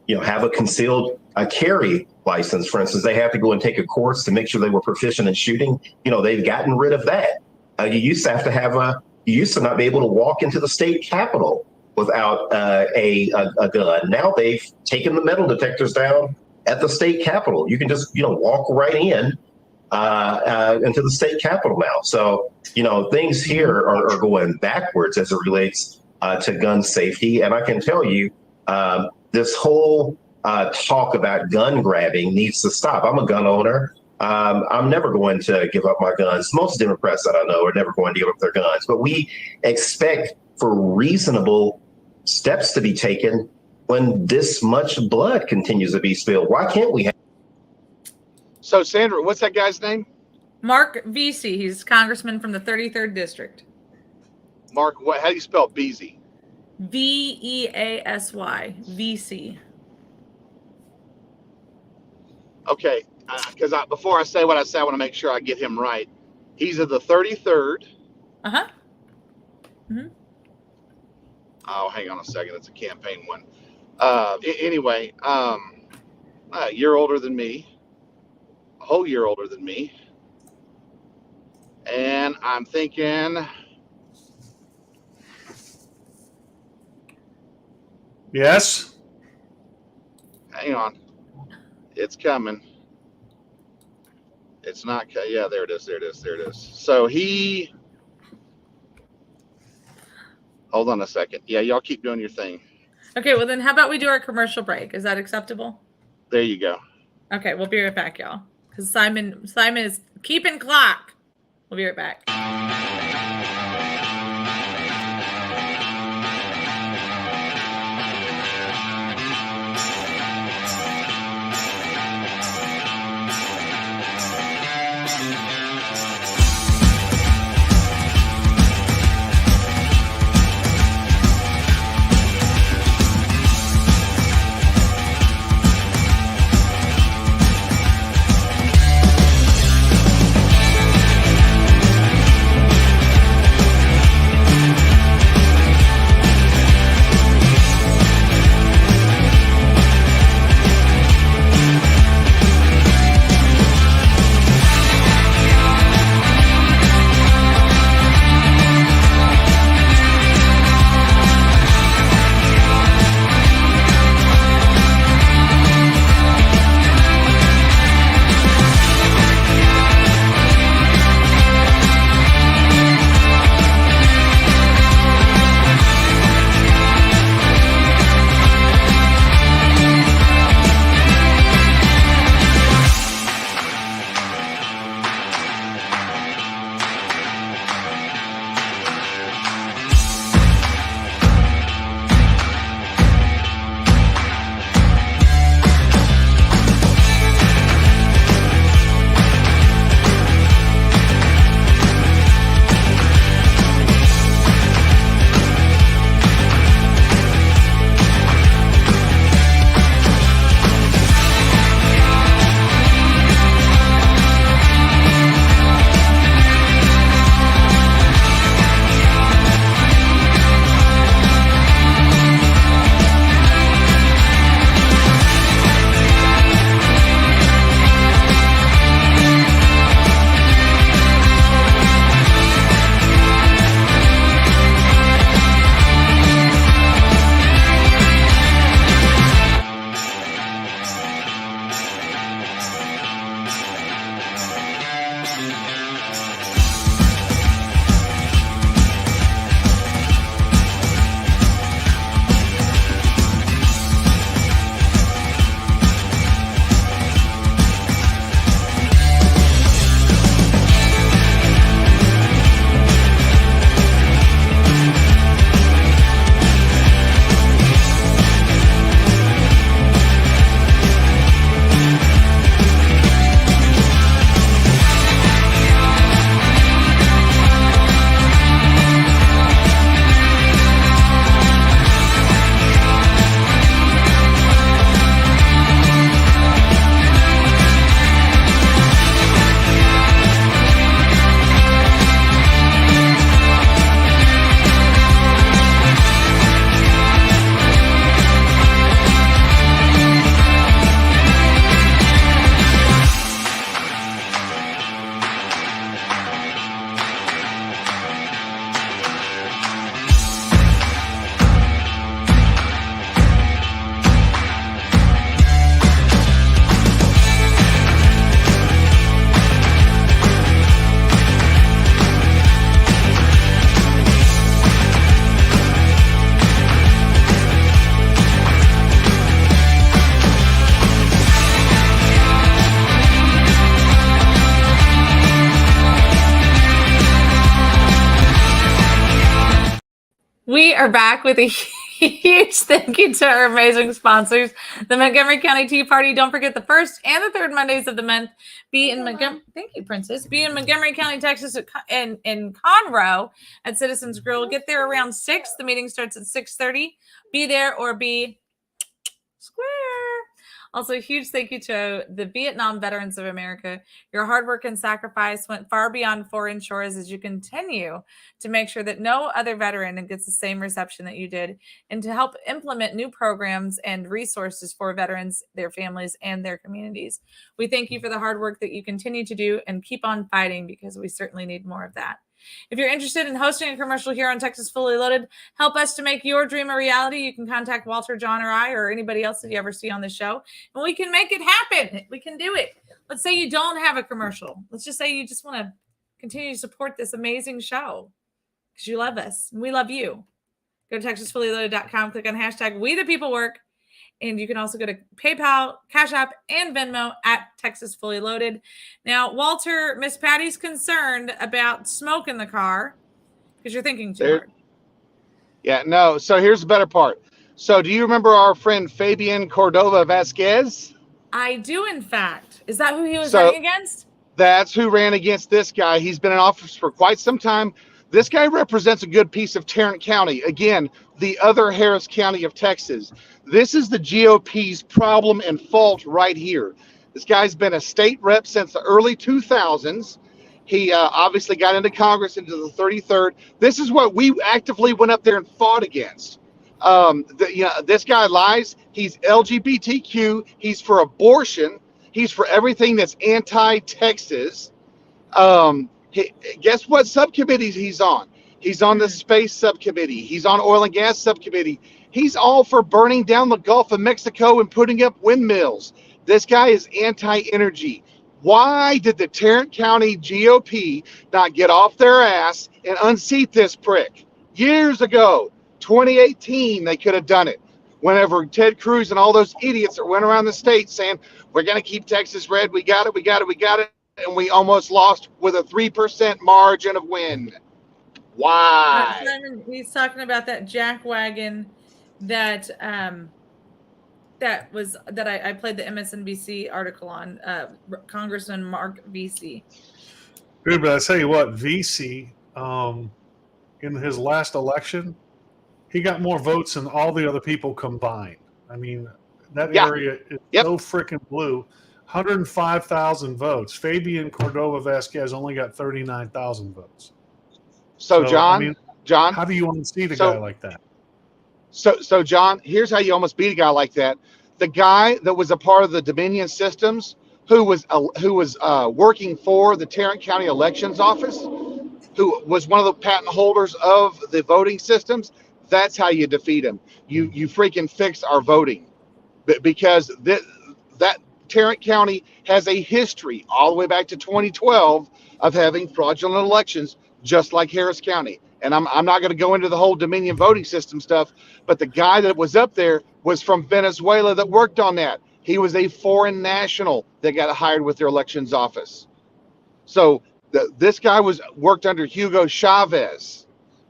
to, have a concealed carry license, for instance, they have to go and take a course to make sure they were proficient in shooting. They've gotten rid of that. You used to not be able to walk into the state capitol without a gun. Now they've taken the metal detectors down at the state capitol. You can just, walk right in into the state capitol now. So, things here are going backwards as it relates to gun safety. And I can tell you, this whole talk about gun grabbing needs to stop. I'm a gun owner. I'm never going to give up my guns. Most Democrats that I know are never going to give up their guns, but we expect for reasonable steps to be taken when this much blood continues to be spilled. Why can't we have? So, Sandra, what's that guy's name? Mark Vesey. He's congressman from the 33rd district. Mark, what? How do you spell Beasy? Veasy. VC. Okay, because before I say what I say, I want to make sure I get him right. He's of the 33rd. Uh-huh. Mm-hmm. Oh, hang on a second. It's a campaign one. Anyway, a year older than me, a whole year older than me. And I'm thinking, Yes. hang on. It's coming. It's not. Yeah, there it is. There it is. There it is. So hold on a second. Yeah, y'all keep doing your thing. Okay, well then how about we do our commercial break? Is that acceptable? There you go. Okay, we'll be right back, y'all. Because Simon is keeping clock. We'll be right back. We are back with a huge thank you to our amazing sponsors, the Montgomery County Tea Party. Don't forget the first and the third Mondays of the month. Be in Montgomery. Thank you, Princess. Be in Montgomery County, Texas, in Conroe at Citizens Grill. Get there around 6. The meeting starts at 6:30. Be there or be square. Also, a huge thank you to the Vietnam Veterans of America. Your hard work and sacrifice went far beyond foreign shores as you continue to make sure that no other veteran gets the same reception that you did, and to help implement new programs and resources for veterans, their families, and their communities. We thank you for the hard work that you continue to do, and keep on fighting, because we certainly need more of that. If you're interested in hosting a commercial here on Texas Fully Loaded, help us to make your dream a reality, you can contact Walter, John, or I, or anybody else that you ever see on the show, and we can make it happen. We can do it. Let's say you don't have a commercial. Let's just say you just want to continue to support this amazing show because you love us and we love you. Go to TexasFullyLoaded.com, click on hashtag We the People Work, and you can also go to PayPal, Cash App, and Venmo at Texas Fully Loaded. Now, Walter, Miss Patty's concerned about smoke in the car because you're thinking too hard. Yeah, no. So here's the better part. So do you remember our friend Fabian Cordova Vasquez? I do, in fact. Is that who he was running against? That's who ran against this guy. He's been in office for quite some time. This guy represents a good piece of Tarrant County. Again, the other Harris County of Texas. This is the GOP's problem and fault right here. This guy's been a state rep since the early 2000s. He obviously got into Congress into the 33rd. This is what we actively went up there and fought against. This guy lies. He's LGBTQ. He's for abortion. He's for everything that's anti-Texas. Guess what subcommittees he's on? He's on the space subcommittee. He's on oil and gas subcommittee. He's all for burning down the Gulf of Mexico and putting up windmills. This guy is anti-energy. Why did the Tarrant County GOP not get off their ass and unseat this prick? Years ago, 2018, they could have done it. Whenever Ted Cruz and all those idiots that went around the state saying, we're going to keep Texas red, we got it, and we almost lost with a 3% margin of win. Why? Simon, he's talking about that jack wagon that I played the MSNBC article on, Congressman Mark VC. Dude, but I tell you what, VC, in his last election, he got more votes than all the other people combined. I mean, that area is so freaking blue. 105,000 votes. Fabian Cordova Vasquez only got 39,000 votes. So John, how do you unseat a guy like that? So John, here's how you almost beat a guy like that. The guy that was a part of the Dominion Systems, who was working for the Tarrant County Elections Office, who was one of the patent holders of the voting systems. That's how you defeat him. You freaking fix our voting, because that Tarrant County has a history all the way back to 2012 of having fraudulent elections, just like Harris County. And I'm not going to go into the whole Dominion voting system stuff, but the guy that was up there was from Venezuela that worked on that. He was a foreign national that got hired with their elections office. So this guy worked under Hugo Chavez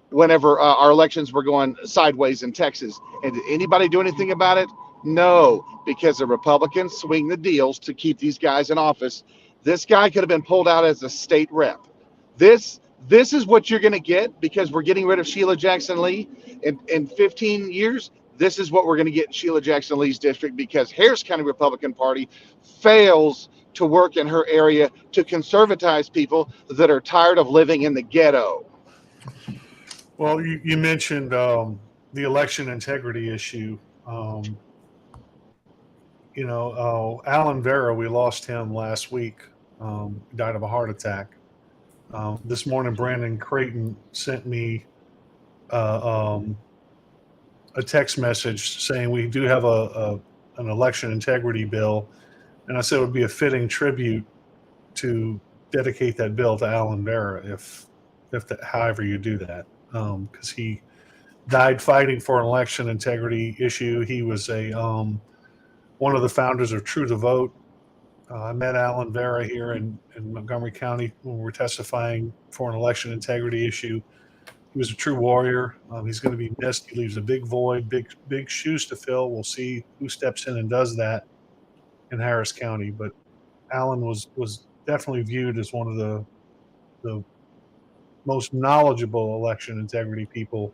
whenever our elections were going sideways in Texas. And did anybody do anything about it? No, because the Republicans swing the deals to keep these guys in office. This guy could have been pulled out as a state rep. This is what you're going to get, because we're getting rid of Sheila Jackson Lee. In 15 years, this is what we're going to get in Sheila Jackson Lee's district, because Harris County Republican Party fails to work in her area to conservatize people that are tired of living in the ghetto. Well, you mentioned the election integrity issue. Alan Vera, we lost him last week. Died of a heart attack. This morning, Brandon Creighton sent me a text message saying we do have an election integrity bill, and I said it would be a fitting tribute to dedicate that bill to Alan Vera, however you do that, because he died fighting for an election integrity issue. He was one of the founders of True to Vote. I met Alan Vera here in Montgomery County when we were testifying for an election integrity issue. He was a true warrior. He's going to be missed. He leaves a big void, big shoes to fill. We'll see who steps in and does that in Harris County. But Alan was definitely viewed as one of the most knowledgeable election integrity people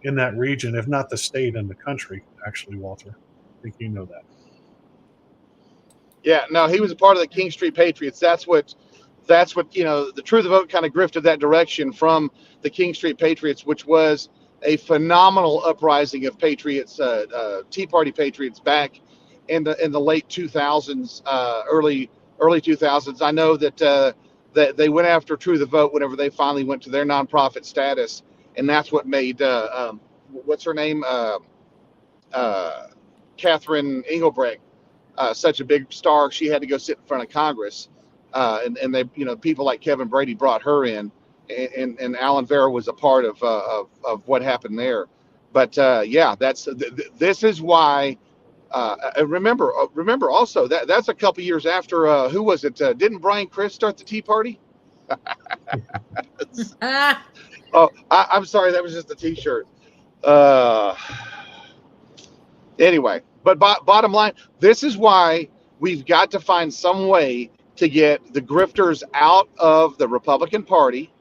in that region, if not the state and the country, actually, Walter. I think you know that. Yeah, no, he was a part of the King Street Patriots. That's what the True the Vote kind of grifted that direction from the King Street Patriots, which was a phenomenal uprising of patriots, Tea Party patriots back in the late 2000s, early 2000s. I know that they went after True the Vote whenever they finally went to their nonprofit status, and that's what made what's her name, Catherine Engelbrecht, such a big star. She had to go sit in front of Congress, and they, people like Kevin Brady brought her in, and Alan Vera was a part of what happened there. But yeah, this is why. Remember also that's a couple years after who was it? Didn't Brian Chris start the Tea Party? Oh, I'm sorry, that was just a T-shirt. Anyway, but bottom line, this is why we've got to find some way to get the grifters out of the Republican Party,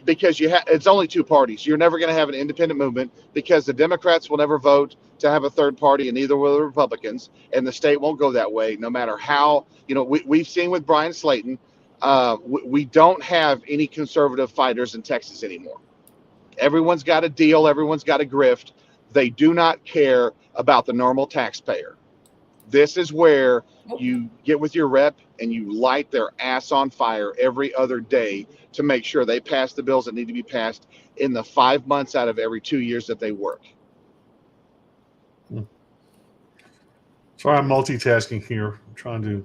because it's only two parties. You're never going to have an independent movement, because the Democrats will never vote to have a third party, and neither will the Republicans, and the state won't go that way, no matter how. We've seen with Brian Slayton, we don't have any conservative fighters in Texas anymore. Everyone's got a deal. Everyone's got a grift. They do not care about the normal taxpayer. This is where you get with your rep and you light their ass on fire every other day to make sure they pass the bills that need to be passed in the 5 months out of every 2 years that they work. Sorry, I'm multitasking here. I'm trying to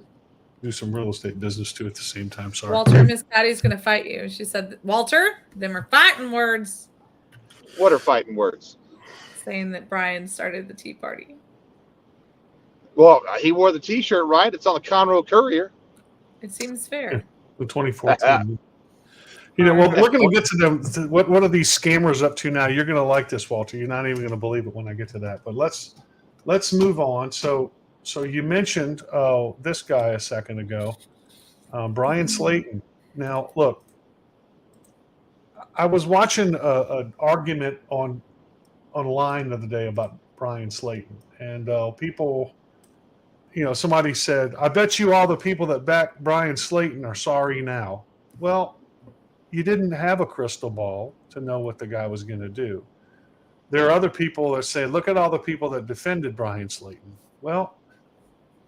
do some real estate business too at the same time. Sorry. Walter, Miss Patty's going to fight you. She said, Walter, them are fighting words. What are fighting words? Saying that Brian started the Tea Party. Well, he wore the T-shirt, right? It's on the Conroe Courier. It seems fair. The 2014. Well, we're going to get to them. What are these scammers up to now? You're going to like this, Walter. You're not even going to believe it when I get to that. But let's move on. So you mentioned this guy a second ago, Brian Slayton. Now, look, I was watching an argument online the other day about Brian Slayton, and people, somebody said, I bet you all the people that back Brian Slayton are sorry now. Well, you didn't have a crystal ball to know what the guy was going to do. There are other people that say, look at all the people that defended Brian Slayton. Well,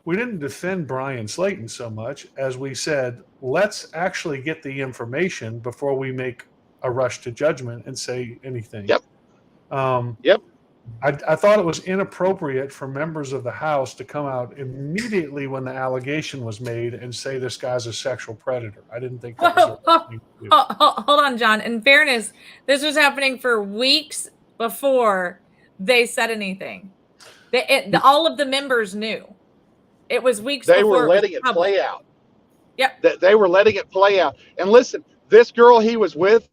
we didn't defend Brian Slayton so much as we said, let's actually get the information before we make a rush to judgment and say anything. Yep. Yep. I thought it was inappropriate for members of the House to come out immediately when the allegation was made and say this guy's a sexual predator. I didn't think that was the right thing to do. Hold on, John. In fairness, this was happening for weeks before they said anything. All of the members knew. It was weeks before. They were letting it play out. Yep. They were letting it play out. And listen, this girl he was with,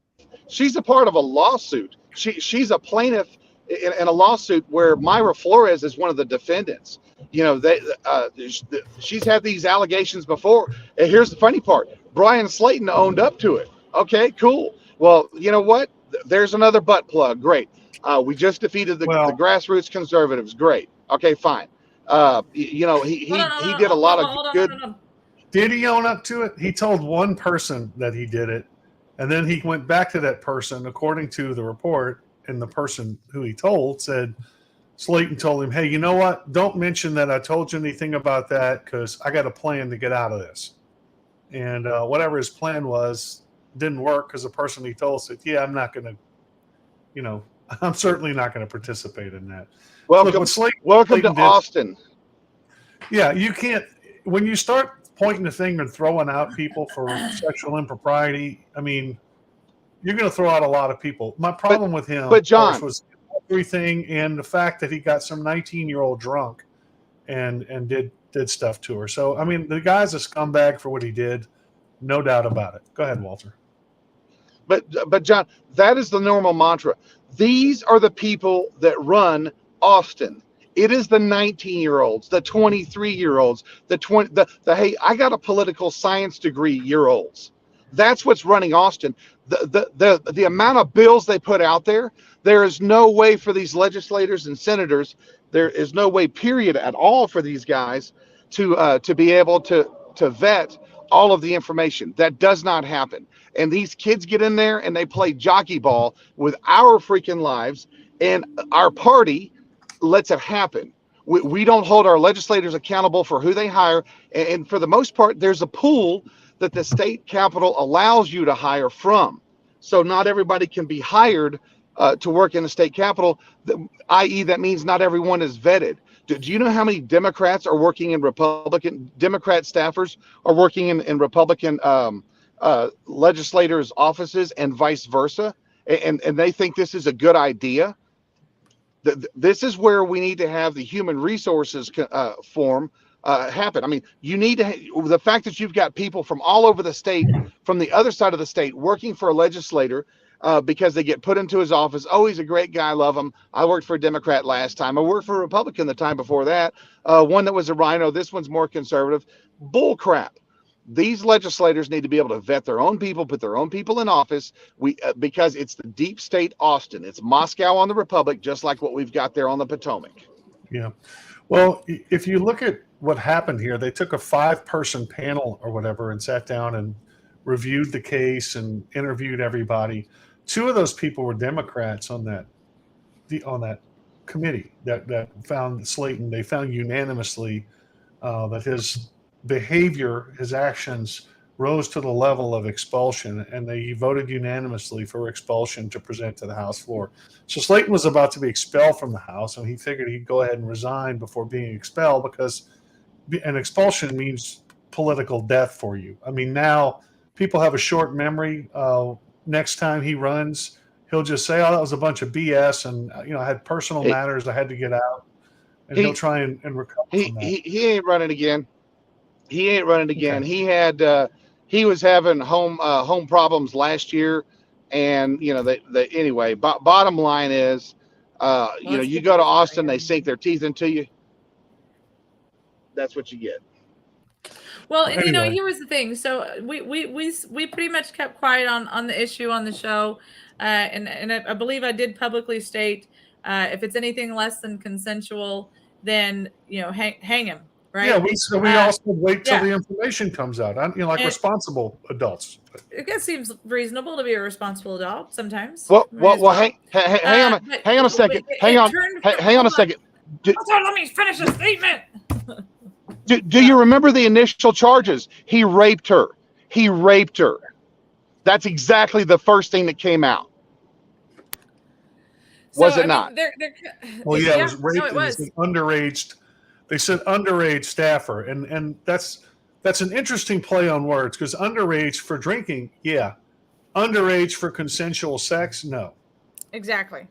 she's a part of a lawsuit. She's a plaintiff in a lawsuit where Myra Flores is one of the defendants. She's had these allegations before. And here's the funny part. Brian Slayton owned up to it. Okay, cool. Well, you know what? There's another butt plug. Great. We just defeated the grassroots conservatives. Great. Okay, fine. He did a lot of good. Did he own up to it? He told one person that he did it, and then he went back to that person, according to the report, and the person who he told said, Slayton told him, hey, you know what? Don't mention that I told you anything about that, because I got a plan to get out of this. And whatever his plan was didn't work, because the person he told said, yeah, I'm not going to, I'm certainly not going to participate in that. Welcome to Austin. Yeah, you can't, when you start pointing the finger and throwing out people for sexual impropriety, I mean, you're going to throw out a lot of people. My problem with him, John, was everything, and the fact that he got some 19-year-old drunk and did stuff to her. So, I mean, the guy's a scumbag for what he did, no doubt about it. Go ahead, Walter. But John, that is the normal mantra. These are the people that run Austin. It is the 19-year-olds, the 23-year-olds, the hey, I got a political science degree year olds. That's what's running Austin. The amount of bills they put out there, there is no way for these legislators and senators, there is no way, period, at all for these guys to be able to vet all of the information. That does not happen. And these kids get in there and they play jockey ball with our freaking lives, and our party lets it happen. We don't hold our legislators accountable for who they hire. And for the most part, there's a pool that the state capitol allows you to hire from. So not everybody can be hired to work in the state capitol, i.e. that means not everyone is vetted. Do you know how many Democrats are working in Democrat staffers are working in Republican legislators' offices and vice versa? And they think this is a good idea? This is where we need to have the human resources form happen. I mean, you need to the fact that you've got people from all over the state, from the other side of the state, working for a legislator because they get put into his office. Oh, he's a great guy. I love him. I worked for a Democrat last time. I worked for a Republican the time before that. One that was a rhino. This one's more conservative. Bull crap. These legislators need to be able to vet their own people, put their own people in office. Because it's the deep state Austin. It's Moscow on the Republic, just like what we've got there on the Potomac. Yeah. Well, if you look at what happened here, they took a 5-person panel or whatever and sat down and reviewed the case and interviewed everybody. 2 of those people were Democrats on that committee that found Slayton. They found unanimously that his behavior, his actions rose to the level of expulsion, and they voted unanimously for expulsion to present to the House floor. So Slayton was about to be expelled from the House, and he figured he'd go ahead and resign before being expelled, because an expulsion means political death for you. I mean, now people have a short memory. Next time he runs, he'll just say, "Oh, that was a bunch of BS," and I had personal matters I had to get out, and he'll try and recover from that. He ain't running again. He ain't running again. Okay. He was having home problems last year, and anyway. Bottom line is, you go to Austin, they sink their teeth into you. That's what you get. Well, and anyway. Here was the thing. So we pretty much kept quiet on the issue on the show, and I believe I did publicly state if it's anything less than consensual, then hang him. Right? Yeah, we also wait till the information comes out. Like responsible adults. It seems reasonable to be a responsible adult sometimes. Well, hang on a second. Hang on a second. Let me finish the statement. Do you remember the initial charges? He raped her. That's exactly the first thing that came out. Was it not? Well, yeah, it was raped. No, it was underage. They said underage staffer, and that's an interesting play on words, because underage for drinking, yeah. Underage for consensual sex, no. Exactly,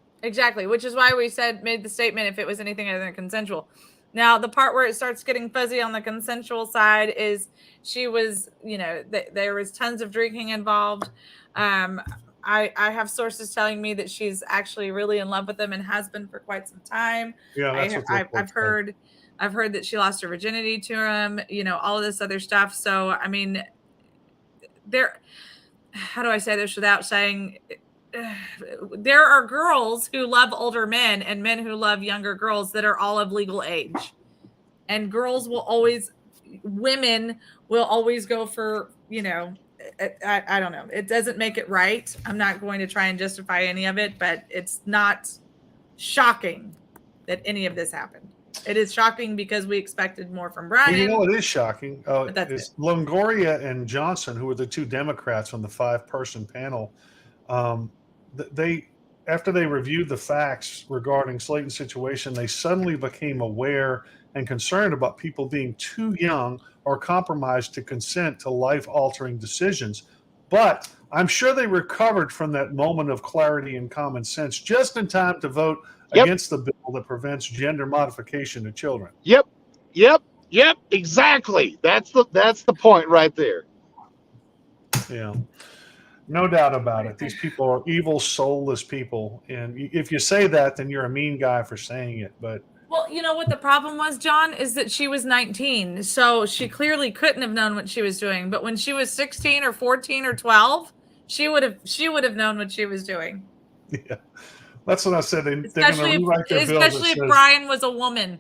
which is why we made the statement if it was anything other than consensual. Now, the part where it starts getting fuzzy on the consensual side is she was, there was tons of drinking involved. I have sources telling me that she's actually really in love with him and has been for quite some time. Yeah, I've heard that she lost her virginity to him, all of this other stuff. So, I mean, how do I say this without saying, there are girls who love older men and men who love younger girls that are all of legal age. And women will always go for, I don't know. It doesn't make it right. I'm not going to try and justify any of it, but it's not shocking that any of this happened. It is shocking because we expected more from Brian. Well, it is shocking. Is Longoria and Johnson, who were the 2 Democrats on the 5-person panel, after they reviewed the facts regarding Slayton's situation, they suddenly became aware and concerned about people being too young or compromised to consent to life-altering decisions. But I'm sure they recovered from that moment of clarity and common sense just in time to vote against the bill that prevents gender modification to children. Yep, exactly. That's the point right there. Yeah. No doubt about it. These people are evil, soulless people. And if you say that, then you're a mean guy for saying it. But Well, you know what the problem was, John, is that she was 19. So she clearly couldn't have known what she was doing. But when she was 16 or 14 or 12, she would have known what she was doing. yeah, that's what I said. They're going to Especially rewrite their bill. if Brian was a woman.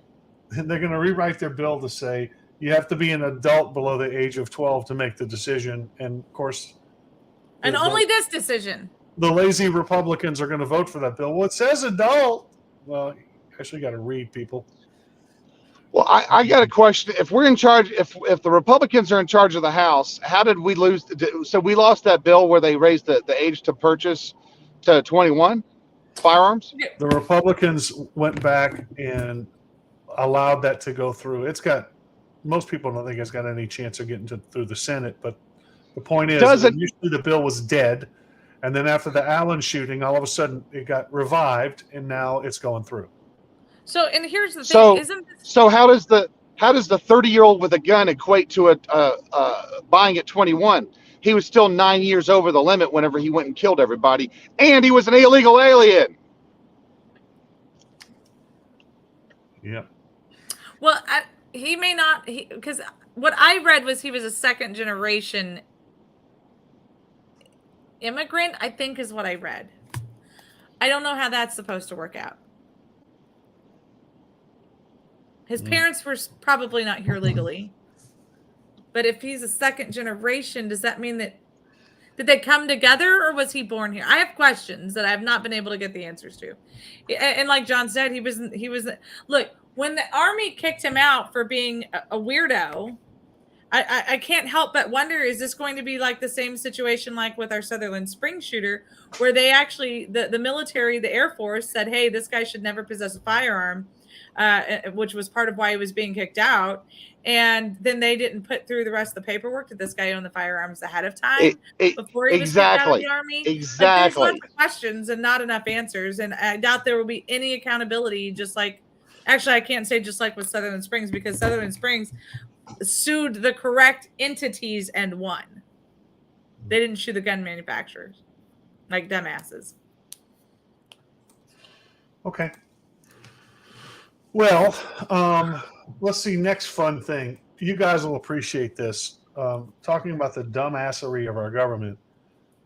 They're going to rewrite their bill to say you have to be an adult below the age of 12 to make the decision. And of course, And only this decision. The lazy Republicans are going to vote for that bill. Well, it says adult. Well, you actually got to read, people. Well, I got a question. If we're in charge, if the Republicans are in charge of the House, how did we lose? So we lost that bill where they raised the age to purchase to 21 firearms? The Republicans went back and allowed that to go through. It's got, most people don't think it's got any chance of getting through the Senate, but the point is, usually the bill was dead, and then after the Allen shooting, all of a sudden it got revived, and now it's going through. So, and here's the thing: so how does the 30-year-old with a gun equate to buying at 21? He was still 9 years over the limit whenever he went and killed everybody, and he was an illegal alien. Yeah. Well, he may not, because what I read was he was a second generation immigrant, I think is what I read. I don't know how that's supposed to work out. His parents were probably not here legally. But if he's a second generation, does that mean that did they come together or was he born here? I have questions that I have not been able to get the answers to. And like John said, he was look, when the Army kicked him out for being a weirdo, I can't help but wonder, is this going to be like the same situation like with our Sutherland Springs shooter, where they actually, the military, the Air Force said, hey, this guy should never possess a firearm, which was part of why he was being kicked out. And then they didn't put through the rest of the paperwork. Did this guy own the firearms ahead of time before he was kicked out of the Army? Exactly. Like, there's lots of questions and not enough answers. And I doubt there will be any accountability, just like, actually, I can't say just like with Sutherland Springs, because Sutherland Springs sued the correct entities and won. They didn't sue the gun manufacturers like dumbasses. Okay. Well, let's see. Next fun thing. You guys will appreciate this. Talking about the dumbassery of our government.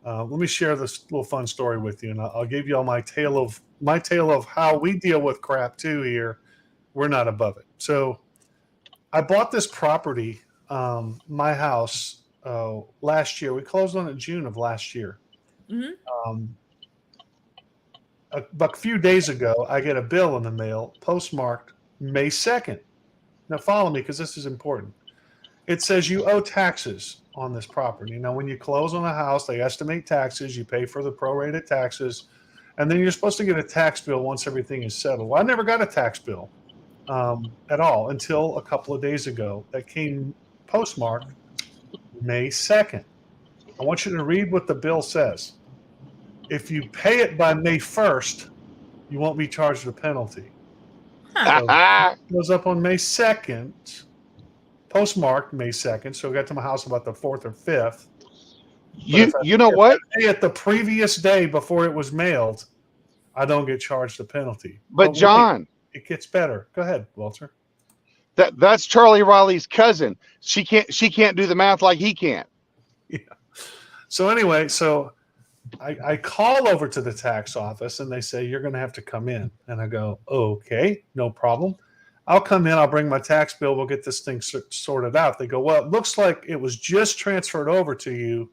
Let me share this little fun story with you, and I'll give you all my tale of how we deal with crap too here. We're not above it. So I bought this property, my house, last year. We closed on it June of last year. Mm-hmm. A few days ago, I get a bill in the mail postmarked May 2nd. Now follow me because this is important. It says you owe taxes on this property. Now, when you close on a house, they estimate taxes. You pay for the prorated taxes, and then you're supposed to get a tax bill once everything is settled. Well, I never got a tax bill at all until a couple of days ago. That came postmarked May 2nd. I want you to read what the bill says. If you pay it by May 1st, you won't be charged a penalty. So it goes up on May 2nd, postmarked May 2nd. So I got to my house about the 4th or 5th. You know what? If I pay it the previous day before it was mailed, I don't get charged a penalty. But John, it gets better. Go ahead, Walter. That's Charlie Riley's cousin. She can't do the math like he can. Yeah. So anyway, I call over to the tax office and they say, you're going to have to come in. And I go, okay, no problem. I'll come in. I'll bring my tax bill. We'll get this thing sorted out. They go, well, it looks like it was just transferred over to you.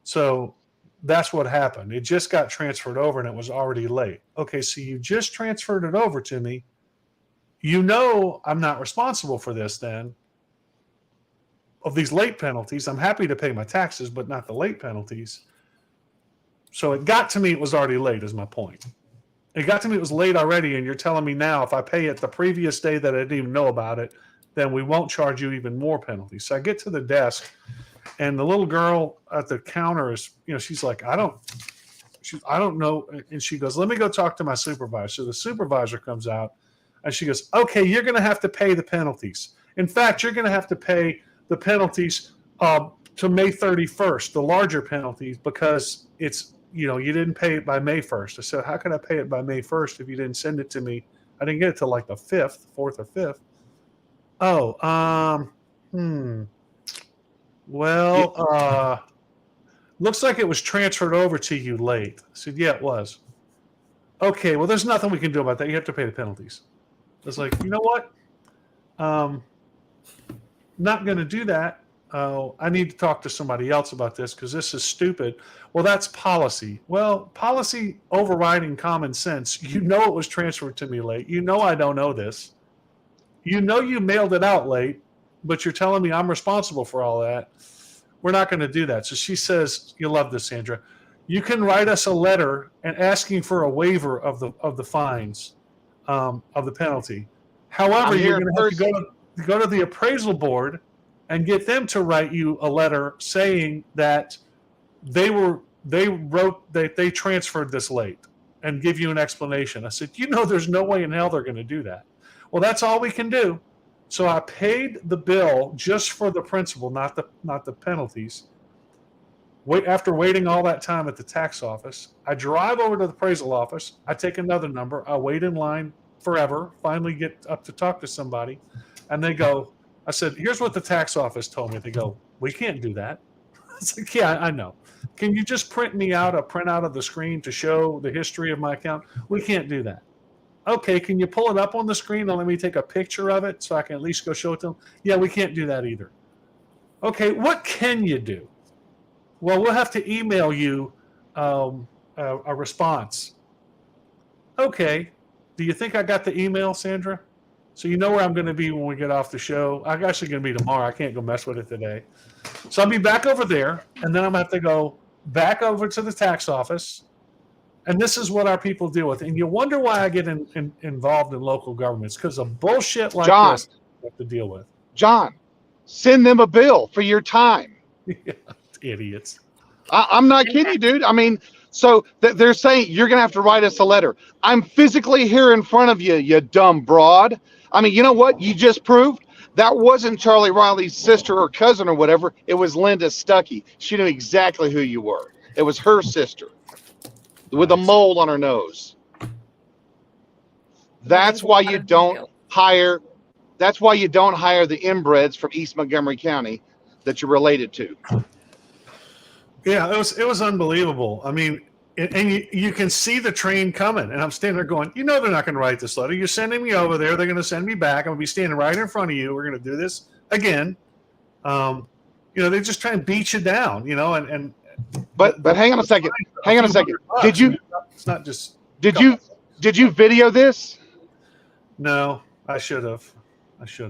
So that's what happened. It just got transferred over and it was already late. Okay, so you just transferred it over to me. You know I'm not responsible for this then. Of these late penalties, I'm happy to pay my taxes, but not the late penalties. So it got to me it was already late is my point. It got to me it was late already, and you're telling me now if I pay it the previous day that I didn't even know about it, then we won't charge you even more penalties. So I get to the desk, and the little girl at the counter is, she's like, I don't know. And she goes, let me go talk to my supervisor. So the supervisor comes out, and she goes, okay, you're going to have to pay the penalties. In fact, you're going to have to pay the penalties to May 31st, the larger penalties, because it's, you didn't pay it by May 1st. I said, how can I pay it by May 1st if you didn't send it to me? I didn't get it till like the 4th or 5th. Oh, well, looks like it was transferred over to you late. I said, yeah, it was. Okay, well, there's nothing we can do about that. You have to pay the penalties. I was like, you know what? Not going to do that. I need to talk to somebody else about this because this is stupid. Well, that's policy. Well, policy overriding common sense. You know it was transferred to me late. You know I don't know this. You know you mailed it out late, but you're telling me I'm responsible for all that. We're not going to do that. So she says, you'll love this, Sandra. You can write us a letter and asking for a waiver of the fines, of the penalty. However, you're going to have to go to the appraisal board and get them to write you a letter saying that they transferred this late and give you an explanation. I said, there's no way in hell they're going to do that. Well, that's all we can do. So I paid the bill just for the principal, not the penalties. After waiting all that time at the tax office, I drive over to the appraisal office. I take another number. I wait in line forever, finally get up to talk to somebody. And they go, I said, here's what the tax office told me. They go, we can't do that. I was like, yeah, I know. Can you just print me out a printout of the screen to show the history of my account? We can't do that. Okay, can you pull it up on the screen and let me take a picture of it so I can at least go show it to them? Yeah, we can't do that either. Okay, what can you do? Well, we'll have to email you a response. Okay, do you think I got the email, Sandra? So you know where I'm going to be when we get off the show. I'm actually going to be tomorrow. I can't go mess with it today. So I'll be back over there, and then I'm going to have to go back over to the tax office. And this is what our people deal with. And you wonder why I get involved in local governments, because of bullshit like this we have to deal with. John, send them a bill for your time. Yeah, idiots. I'm not kidding you, dude. I mean, so they're saying you're going to have to write us a letter. I'm physically here in front of you, you dumb broad. I mean, you know what? You just proved that wasn't Charlie Riley's sister or cousin or whatever. It was Linda Stuckey. She knew exactly who you were. It was her sister with a mole on her nose. That's why you don't hire. That's why you don't hire the inbreds from East Montgomery County that you're related to. Yeah, it was unbelievable. I mean, and you can see the train coming, and I'm standing there going, they're not going to write this letter. You're sending me over there. They're going to send me back. I'm going to be standing right in front of you. We're going to do this again. They just try and beat you down, But hang on a second. Hang on a second. It's not just. Did you video this? No, I should have.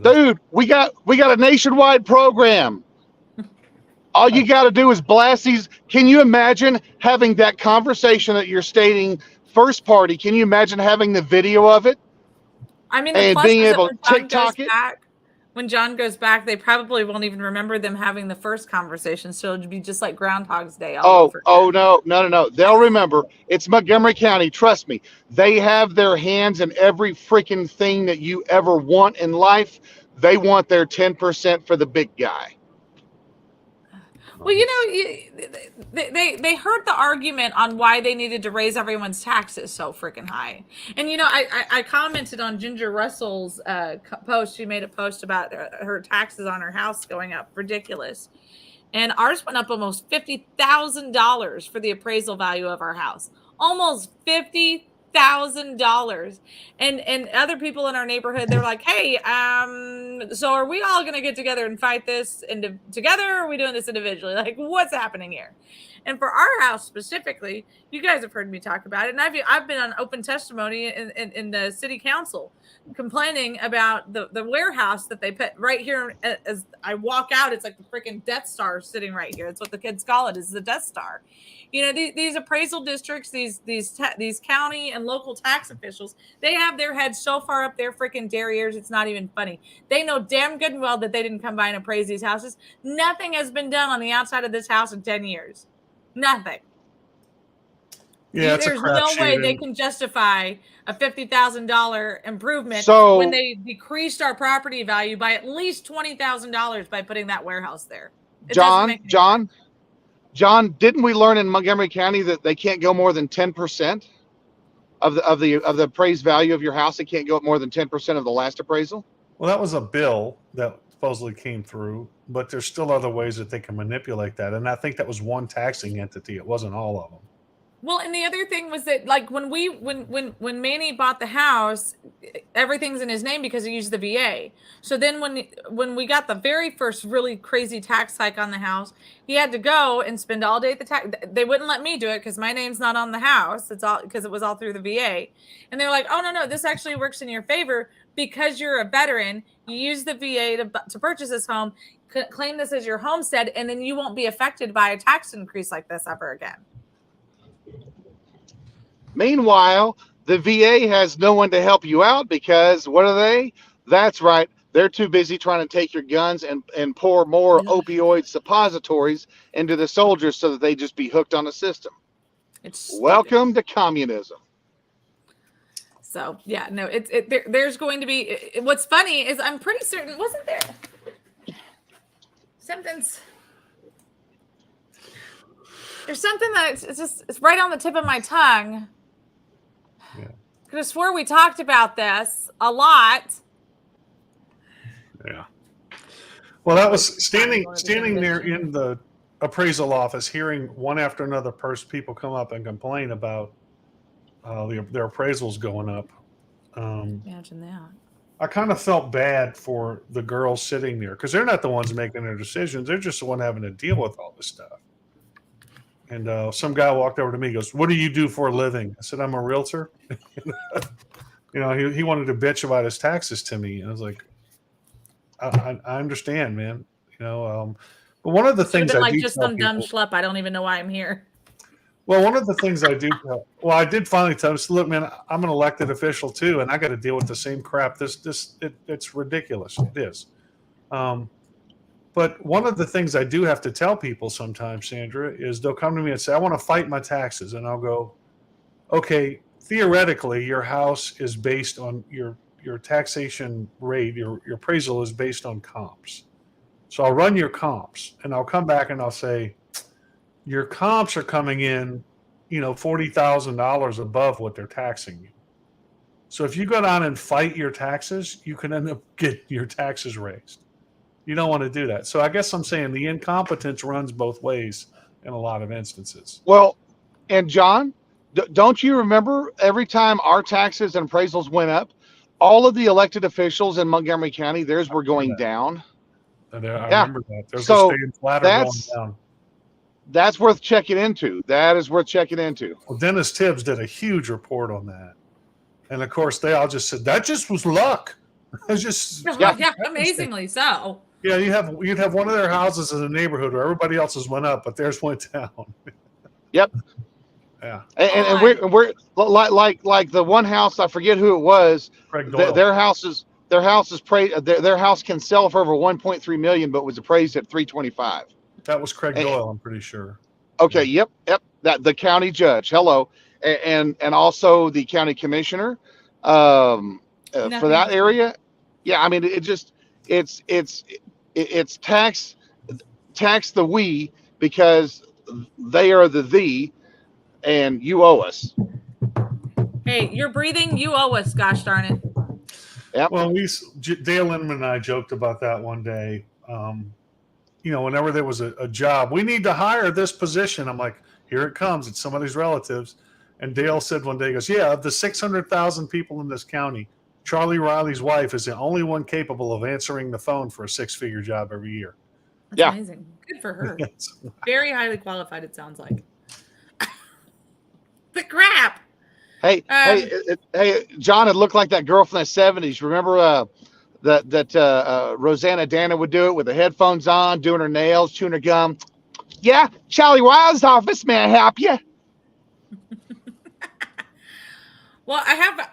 Dude, we got a nationwide program. All you got to do is blast these. Can you imagine having that conversation that you're stating first party? Can you imagine having the video of it? I mean, and being able to TikTok it? When John goes back, they probably won't even remember them having the first conversation. So it'd be just like Groundhog's Day. No. They'll remember. It's Montgomery County. Trust me. They have their hands in every freaking thing that you ever want in life. They want their 10% for the big guy. Well, they heard the argument on why they needed to raise everyone's taxes so freaking high. And, I commented on Ginger Russell's post. She made a post about her taxes on her house going up. Ridiculous. And ours went up almost $50,000 for the appraisal value of our house. Almost $50,000. And other people in our neighborhood, they're like, hey, so are we all going to get together and fight this together, or are we doing this individually? Like, what's happening here? And for our house specifically, you guys have heard me talk about it. And I've been on open testimony in the city council complaining about the warehouse that they put right here. As I walk out, it's like the freaking Death Star sitting right here. It's what the kids call it, is the Death Star. These appraisal districts, these county and local tax officials, they have their heads so far up their freaking derrieres, it's not even funny. They know damn good and well that they didn't come by and appraise these houses. Nothing has been done on the outside of this house in 10 years. Nothing. Yeah, there's no way they can justify a $50,000 improvement So, when they decreased our property value by at least $20,000 by putting that warehouse there. It doesn't make any sense. John, didn't we learn in Montgomery County that they can't go more than 10% of the appraised value of your house? It can't go up more than 10% of the last appraisal. Well, that was a bill that supposedly came through, but there's still other ways that they can manipulate that. And I think that was one taxing entity. It wasn't all of them. Well, and the other thing was that, like, when Manny bought the house, everything's in his name because he used the VA. So then when we got the very first really crazy tax hike on the house, he had to go and spend all day at the tax. They wouldn't let me do it because my name's not on the house. It's all because it was all through the VA. And they're like, oh, no, this actually works in your favor because you're a veteran. You use the VA to purchase this home, claim this as your homestead, and then you won't be affected by a tax increase like this ever again. Meanwhile, the VA has no one to help you out because what are they? That's right. They're too busy trying to take your guns and pour more opioid suppositories into the soldiers so that they just be hooked on the system. Welcome to communism. So yeah, no, there's going to be. What's funny is I'm pretty certain, wasn't there there's something that it's right on the tip of my tongue. Yeah. I could have swore we talked about this a lot. Yeah. Well, that was standing there in the appraisal office, hearing one after another people come up and complain about their appraisals going up. Imagine that. I kind of felt bad for the girls sitting there because they're not the ones making their decisions. They're just the one having to deal with all this stuff. And some guy walked over to me and goes, "What do you do for a living?" I said, "I'm a realtor." He wanted to bitch about his taxes to me. And I was like, I understand, man. But one of the things I do just some dumb schlep. I don't even know why I'm here. Well, one of the things I do, I did finally tell him, look, man, I'm an elected official too, and I got to deal with the same crap. It's ridiculous. It is. But one of the things I do have to tell people sometimes, Sandra, is they'll come to me and say, I want to fight my taxes. And I'll go, okay, theoretically, your house is based on your taxation rate, your appraisal is based on comps. So I'll run your comps, and I'll come back and I'll say, your comps are coming in, $40,000 above what they're taxing you. So if you go down and fight your taxes, you can end up getting your taxes raised. You don't want to do that. So I guess I'm saying the incompetence runs both ways in a lot of instances. Well, and John, don't you remember every time our taxes and appraisals went up, all of the elected officials in Montgomery County, theirs were going down? I remember that. Those so were staying flat or going down. That's worth checking into. That is worth checking into. Well, Dennis Tibbs did a huge report on that. And of course, they all just said, that just was luck. It's just amazingly so. Yeah, you'd have one of their houses in the neighborhood where everybody else's went up, but theirs went down. Yep. Yeah. And we're like the one house, I forget who it was. Craig Doyle. Their house can sell for over 1.3 million, but was appraised at 325. That was Craig Doyle, I'm pretty sure. Okay. Yep. That the county judge. Hello, and also the county commissioner for that area. Yeah, I mean it's tax the we because they are the and you owe us. Hey, you're breathing. You owe us. Gosh darn it. Yep. Well, Dale Inman and I joked about that one day. Whenever there was a job, we need to hire this position. I'm like, here it comes. It's somebody's relatives. And Dale said one day, he goes, yeah, of the 600,000 people in this county, Charlie Riley's wife is the only one capable of answering the phone for a 6-figure job every year. That's amazing. Good for her. Very highly qualified, it sounds like. The crap. Hey, John, it looked like that girl from the 70s. Remember that Rosanna Dana would do it with the headphones on, doing her nails, chewing her gum. Yeah, Charlie Wild's office. May I help you? Well,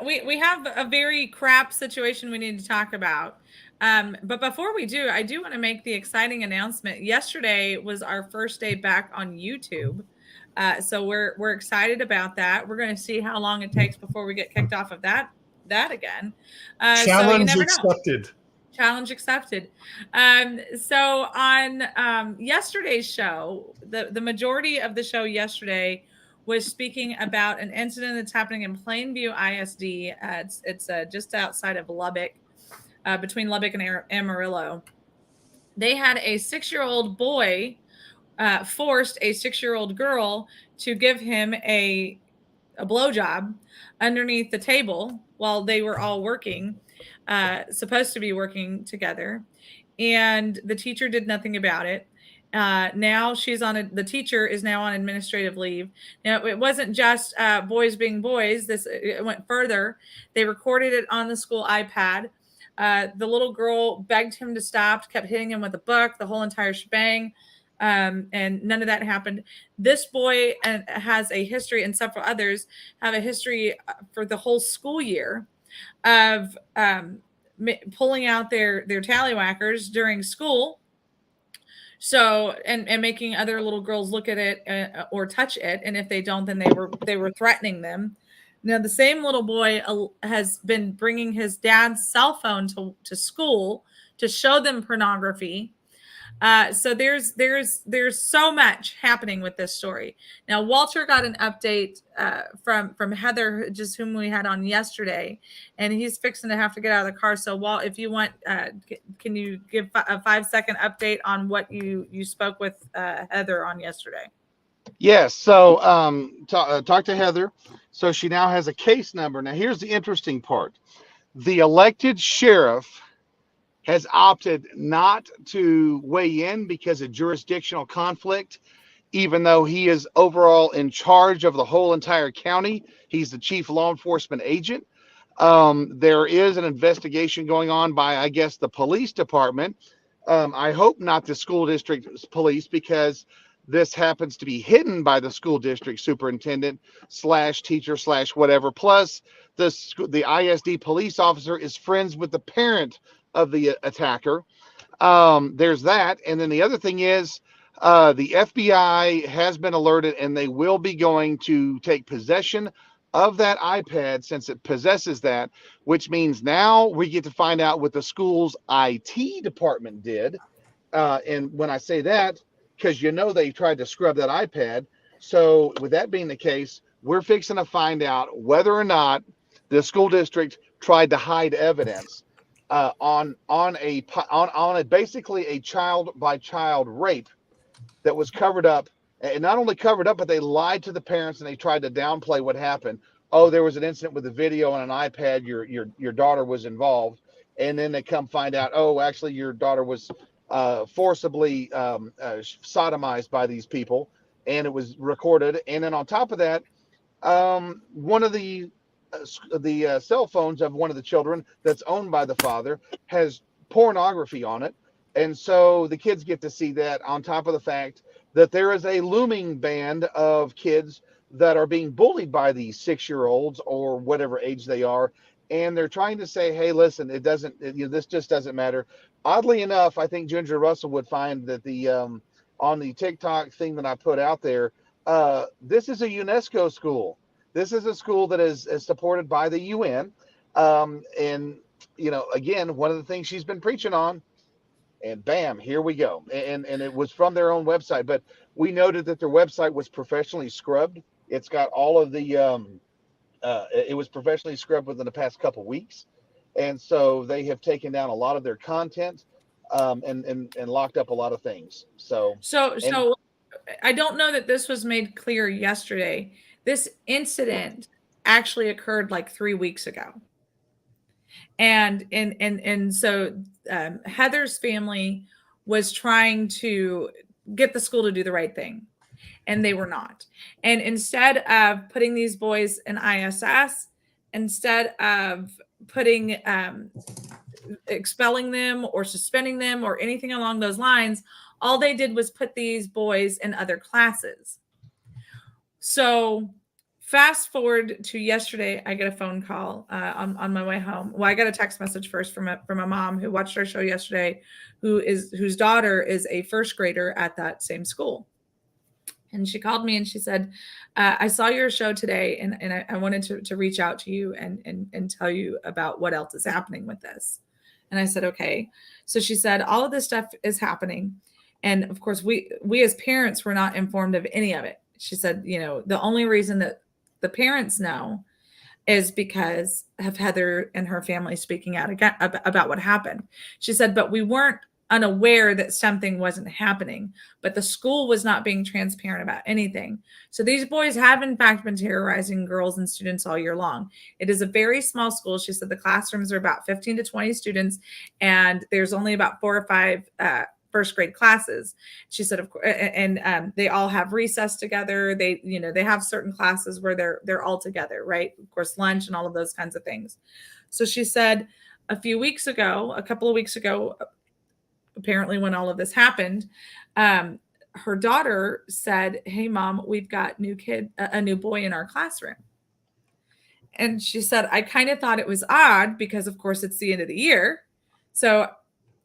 we have a very crap situation we need to talk about. But before we do, I do want to make the exciting announcement. Yesterday was our first day back on YouTube. So we're excited about that. We're going to see how long it takes before we get kicked off of that again. Challenge accepted. Challenge accepted. So on yesterday's show, the majority of the show yesterday was speaking about an incident that's happening in Plainview ISD. It's just outside of Lubbock, between Lubbock and Amarillo. They had a 6-year-old boy forced a 6-year-old girl to give him a blowjob underneath the table while they were all working, supposed to be working together. And the teacher did nothing about it. Now the teacher is now on administrative leave. Now, it wasn't just boys being boys. It went further. They recorded it on the school iPad. The little girl begged him to stop, kept hitting him with a book, the whole entire shebang. And none of that happened. This boy has a history, and several others have a history for the whole school year of pulling out their tallywhackers during school. So and making other little girls look at it or touch it, and if they don't, then they were threatening them. Now, the same little boy has been bringing his dad's cell phone to school to show them pornography. So there's so much happening with this story. Now, Walter got an update from Heather, just whom we had on yesterday, and he's fixing to have to get out of the car. So, Walt, if you want, can you give a 5-second update on what you spoke with Heather on yesterday? Yes. So talk to Heather. So she now has a case number. Now, here's the interesting part. The elected sheriff has opted not to weigh in because of jurisdictional conflict, even though he is overall in charge of the whole entire county. He's the chief law enforcement agent. There is an investigation going on by, I guess, the police department. I hope not the school district police, because this happens to be hidden by the school district superintendent / teacher / whatever. Plus, the ISD police officer is friends with the parent of the attacker. There's that. And then the other thing is the FBI has been alerted, and they will be going to take possession of that iPad since it possesses that, which means now we get to find out what the school's IT department did. And when I say that, because they tried to scrub that iPad. So with that being the case, we're fixing to find out whether or not the school district tried to hide evidence on basically a child by child rape that was covered up, and not only covered up, but they lied to the parents and they tried to downplay what happened. Oh, there was an incident with a video on an iPad. Your daughter was involved, and then they come find out, oh, actually your daughter was forcibly sodomized by these people, and it was recorded. And then on top of that, one of the cell phones of one of the children that's owned by the father has pornography on it. And so the kids get to see that, on top of the fact that there is a looming band of kids that are being bullied by these 6-year-olds or whatever age they are. And they're trying to say, hey, listen, this just doesn't matter. Oddly enough, I think Ginger Russell would find that on the TikTok thing that I put out there, this is a UNESCO school. This is a school that is supported by the UN. And, again, one of the things she's been preaching on, and bam, here we go. And it was from their own website. But we noted that their website was professionally scrubbed. It's got all of the, it was professionally scrubbed within the past couple of weeks. And so they have taken down a lot of their content and locked up a lot of things. So I don't know that this was made clear yesterday. This incident actually occurred like 3 weeks ago. And so Heather's family was trying to get the school to do the right thing, and they were not. And instead of putting these boys in ISS, instead of putting expelling them or suspending them or anything along those lines, all they did was put these boys in other classes. So fast forward to yesterday, I get a phone call on my way home. Well, I got a text message first from a mom who watched our show yesterday, whose daughter is a first grader at that same school. And she called me and she said, I saw your show today, and I wanted to reach out to you and tell you about what else is happening with this. And I said, okay. So she said, all of this stuff is happening. And of course, we as parents were not informed of any of it. She said, the only reason that the parents know is because of Heather and her family speaking out again about what happened. She said, but we weren't unaware that something wasn't happening, but the school was not being transparent about anything. So these boys have in fact been terrorizing girls and students all year long. It is a very small school. She said the classrooms are about 15 to 20 students, and there's only about 4 or 5 first grade classes. She said, of course, and they all have recess together. They have certain classes where they're all together, right? Of course, lunch and all of those kinds of things. So she said a couple of weeks ago, apparently when all of this happened, her daughter said, "Hey mom, we've got a new boy in our classroom." And she said, I kind of thought it was odd because of course it's the end of the year. So,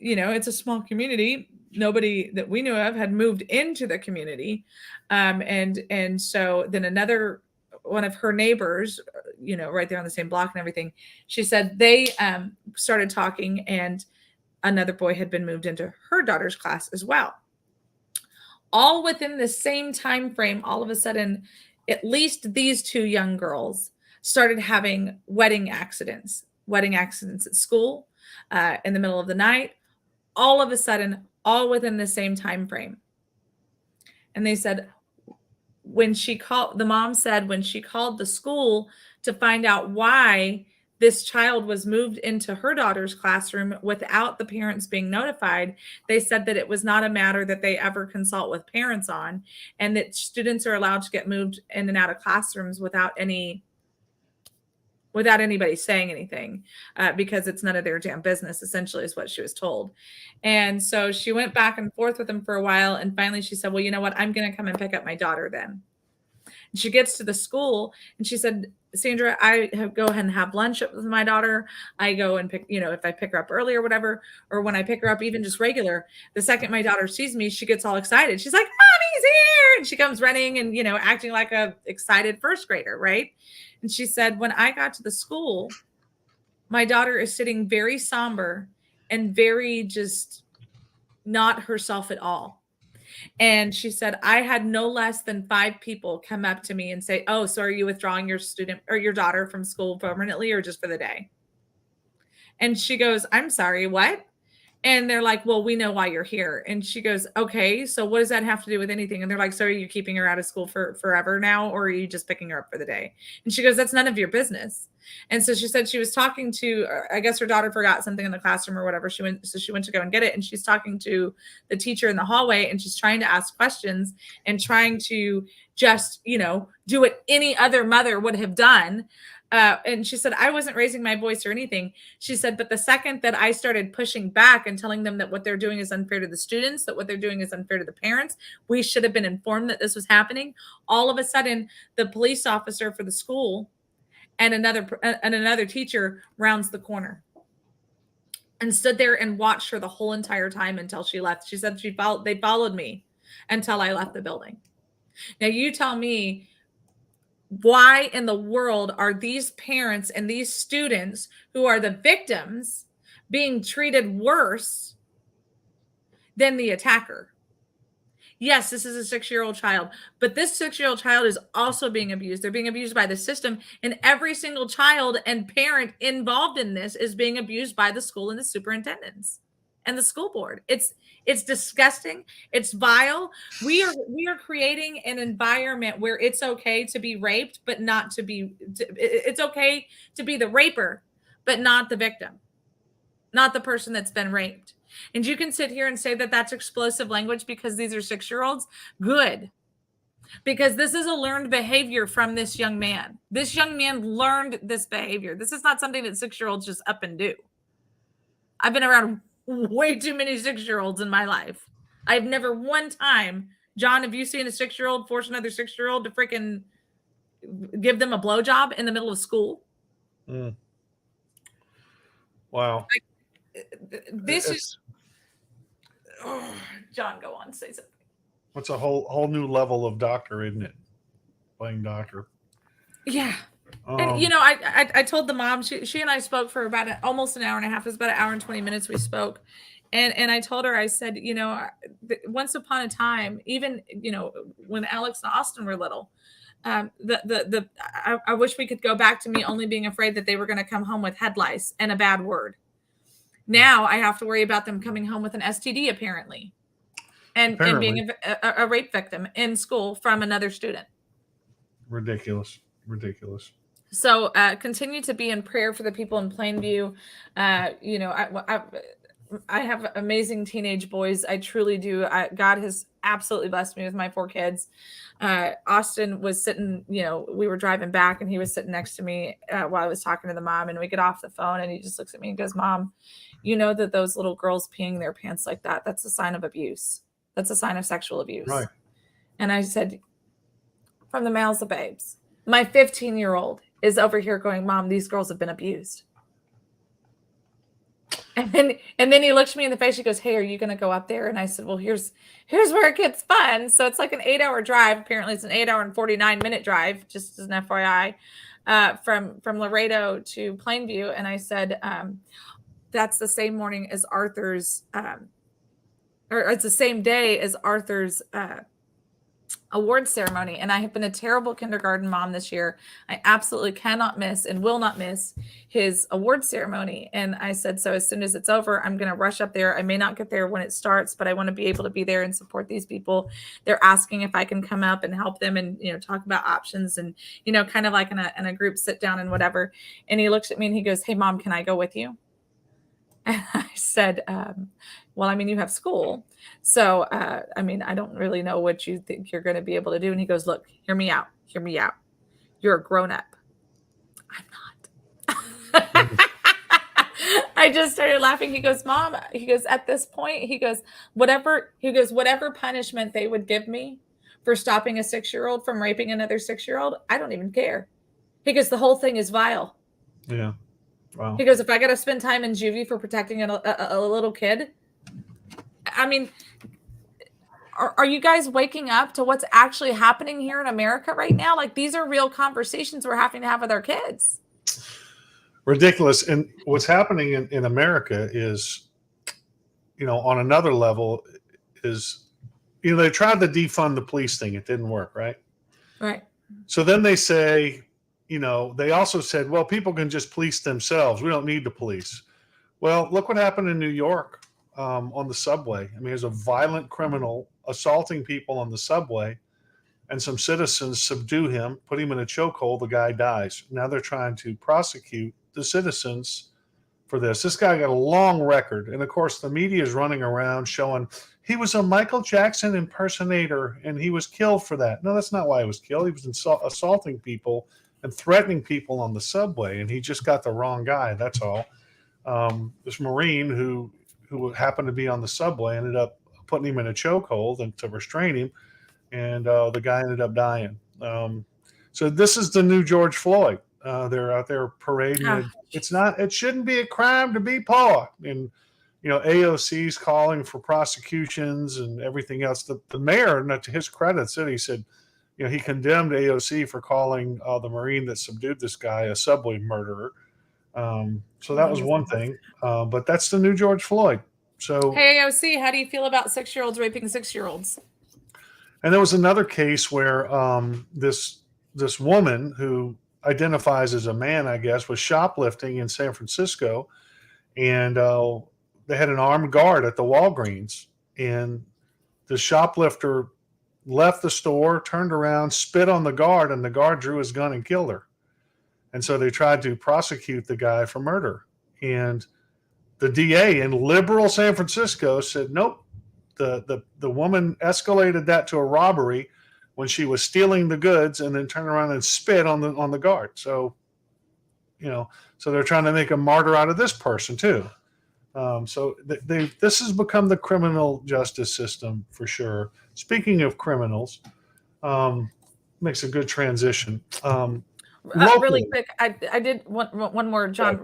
it's a small community. Nobody that we knew of had moved into the community. And so then another one of her neighbors, right there on the same block and everything, she said they started talking, and another boy had been moved into her daughter's class as well. All within the same time frame, all of a sudden, at least these 2 young girls started having wedding accidents at school, in the middle of the night, all of a sudden, all within the same time frame. And they said the mom said when she called the school to find out why this child was moved into her daughter's classroom without the parents being notified, they said that it was not a matter that they ever consult with parents on, and that students are allowed to get moved in and out of classrooms without anybody saying anything, because it's none of their damn business, essentially, is what she was told. And so she went back and forth with them for a while. And finally she said, well, you know what? I'm going to come and pick up my daughter then. And she gets to the school and she said, Sandra, I go ahead and have lunch with my daughter. I go and pick, if I pick her up early or whatever, or when I pick her up, even just regular, the second my daughter sees me, she gets all excited. She's like, Mommy's here. And she comes running and, acting like a excited first grader. Right. And she said, when I got to the school, my daughter is sitting very somber and very just not herself at all. And she said, I had no less than 5 people come up to me and say, oh, so are you withdrawing your student or your daughter from school permanently or just for the day? And she goes, I'm sorry, what? And they're like, well, we know why you're here. And she goes, okay, so what does that have to do with anything? And they're like, so are you keeping her out of school for forever now? Or are you just picking her up for the day? And she goes, that's none of your business. And so she said she was talking to, I guess her daughter forgot something in the classroom or whatever. She went to go and get it. And she's talking to the teacher in the hallway, and she's trying to ask questions and trying to just, do what any other mother would have done. And she said, I wasn't raising my voice or anything. She said, but the second that I started pushing back and telling them that what they're doing is unfair to the students, that what they're doing is unfair to the parents, we should have been informed that this was happening. All of a sudden, the police officer for the school and another teacher rounds the corner and stood there and watched her the whole entire time until she left. She said they followed me until I left the building. Now you tell me, why in the world are these parents and these students who are the victims being treated worse than the attacker? Yes, this is a 6-year-old child, but this 6-year-old child is also being abused. They're being abused by the system, and every single child and parent involved in this is being abused by the school and the superintendents and the school board. It's disgusting. It's vile. We are creating an environment where it's okay to be raped, but not to be. It's okay to be the raper, but not the victim, not the person that's been raped. And you can sit here and say that that's explosive language because these are 6-year-olds. Good. Because this is a learned behavior from this young man. This young man learned this behavior. This is not something that 6-year-olds just up and do. I've been around way too many 6-year-olds in my life. I've never one time, John, have you seen a 6-year-old force another 6-year-old to freaking give them a blowjob in the middle of school? Mm. Wow. John, go on, say something. What's a whole new level of doctor, isn't it? Playing doctor. Yeah. And you know, I told the mom, she and I spoke for about almost an hour and a half. It was about an hour and 20 minutes we spoke. And I told her, I said, you know, once upon a time, even, you know, when Alex and Austin were little, I wish we could go back to me only being afraid that they were going to come home with head lice and a bad word. Now I have to worry about them coming home with an STD apparently. And being a rape victim in school from another student. Ridiculous. So continue to be in prayer for the people in Plainview. You know, I have amazing teenage boys. I truly do. God has absolutely blessed me with my 4 kids. Austin was sitting, you know, we were driving back and he was sitting next to me while I was talking to the mom, and we get off the phone and he just looks at me and goes, "Mom, you know that those little girls peeing their pants like that, that's a sign of abuse. That's a sign of sexual abuse." Right. And I said, "From the mouths of babes." My 15-year-old is over here going, "Mom, these girls have been abused." And then he looks me in the face. He goes, "Hey, are you going to go up there?" And I said, "Well, here's where it gets fun." So it's like an 8-hour drive. Apparently it's an 8-hour and 49-minute drive, just as an FYI, from Laredo to Plainview. And I said, that's the same morning as Arthur's, or it's the same day as Arthur's award ceremony. And I have been a terrible kindergarten mom this year. I absolutely cannot miss and will not miss his award ceremony. And I said, so as soon as it's over, I'm going to rush up there. I may not get there when it starts, but I want to be able to be there and support these people. They're asking if I can come up and help them and, you know, talk about options and, you know, kind of like in a group sit down and whatever. And he looks at me and he goes, "Hey, Mom, can I go with you?" And I said, well, I mean, you have school. So, I mean, I don't really know what you think you're going to be able to do. And he goes, "Look, hear me out. You're a grown up." I'm not. I just started laughing. He goes, "Mom," he goes, "at this point," he goes, whatever punishment they would give me for stopping a 6-year-old from raping another 6-year-old, I don't even care. He goes, "The whole thing is vile." Yeah. Wow. He goes, "If I got to spend time in juvie for protecting a little kid," I mean, are you guys waking up to what's actually happening here in America right now? Like, these are real conversations we're having to have with our kids. Ridiculous. And what's happening in America is, you know, on another level is, you know, they tried to defund the police thing. It didn't work, right? Right. So then they say, you know, they also said, well, people can just police themselves. We don't need the police. Well, look what happened in New York on the subway. I mean, there's a violent criminal assaulting people on the subway, and some citizens subdue him, put him in a chokehold. The guy dies. Now they're trying to prosecute the citizens for this. This guy got a long record. And of course, the media is running around showing he was a Michael Jackson impersonator and he was killed for that. No, that's not why he was killed. He was assaulting people and threatening people on the subway, and he just got the wrong guy. That's all. This Marine who happened to be on the subway ended up putting him in a chokehold and to restrain him, and the guy ended up dying. So this is the new George Floyd. They're out there parading it. It shouldn't be a crime to be poor. And, you know, AOC's calling for prosecutions and everything else. The mayor, not to his credit, he said, you know, he condemned AOC for calling the Marine that subdued this guy a subway murderer. So that was one thing. But that's the new George Floyd. So, hey, AOC, how do you feel about 6-year-olds raping 6-year-olds? And there was another case where this woman who identifies as a man, I guess, was shoplifting in San Francisco, and they had an armed guard at the Walgreens, and the shoplifter left the store, turned around, spit on the guard, and the guard drew his gun and killed her. And so they tried to prosecute the guy for murder. And the DA in liberal San Francisco said, nope, the woman escalated that to a robbery when she was stealing the goods and then turned around and spit on the guard. So, you know, so they're trying to make a martyr out of this person too. So this has become the criminal justice system for sure. Speaking of criminals, makes a good transition. Really quick, I did one more, John.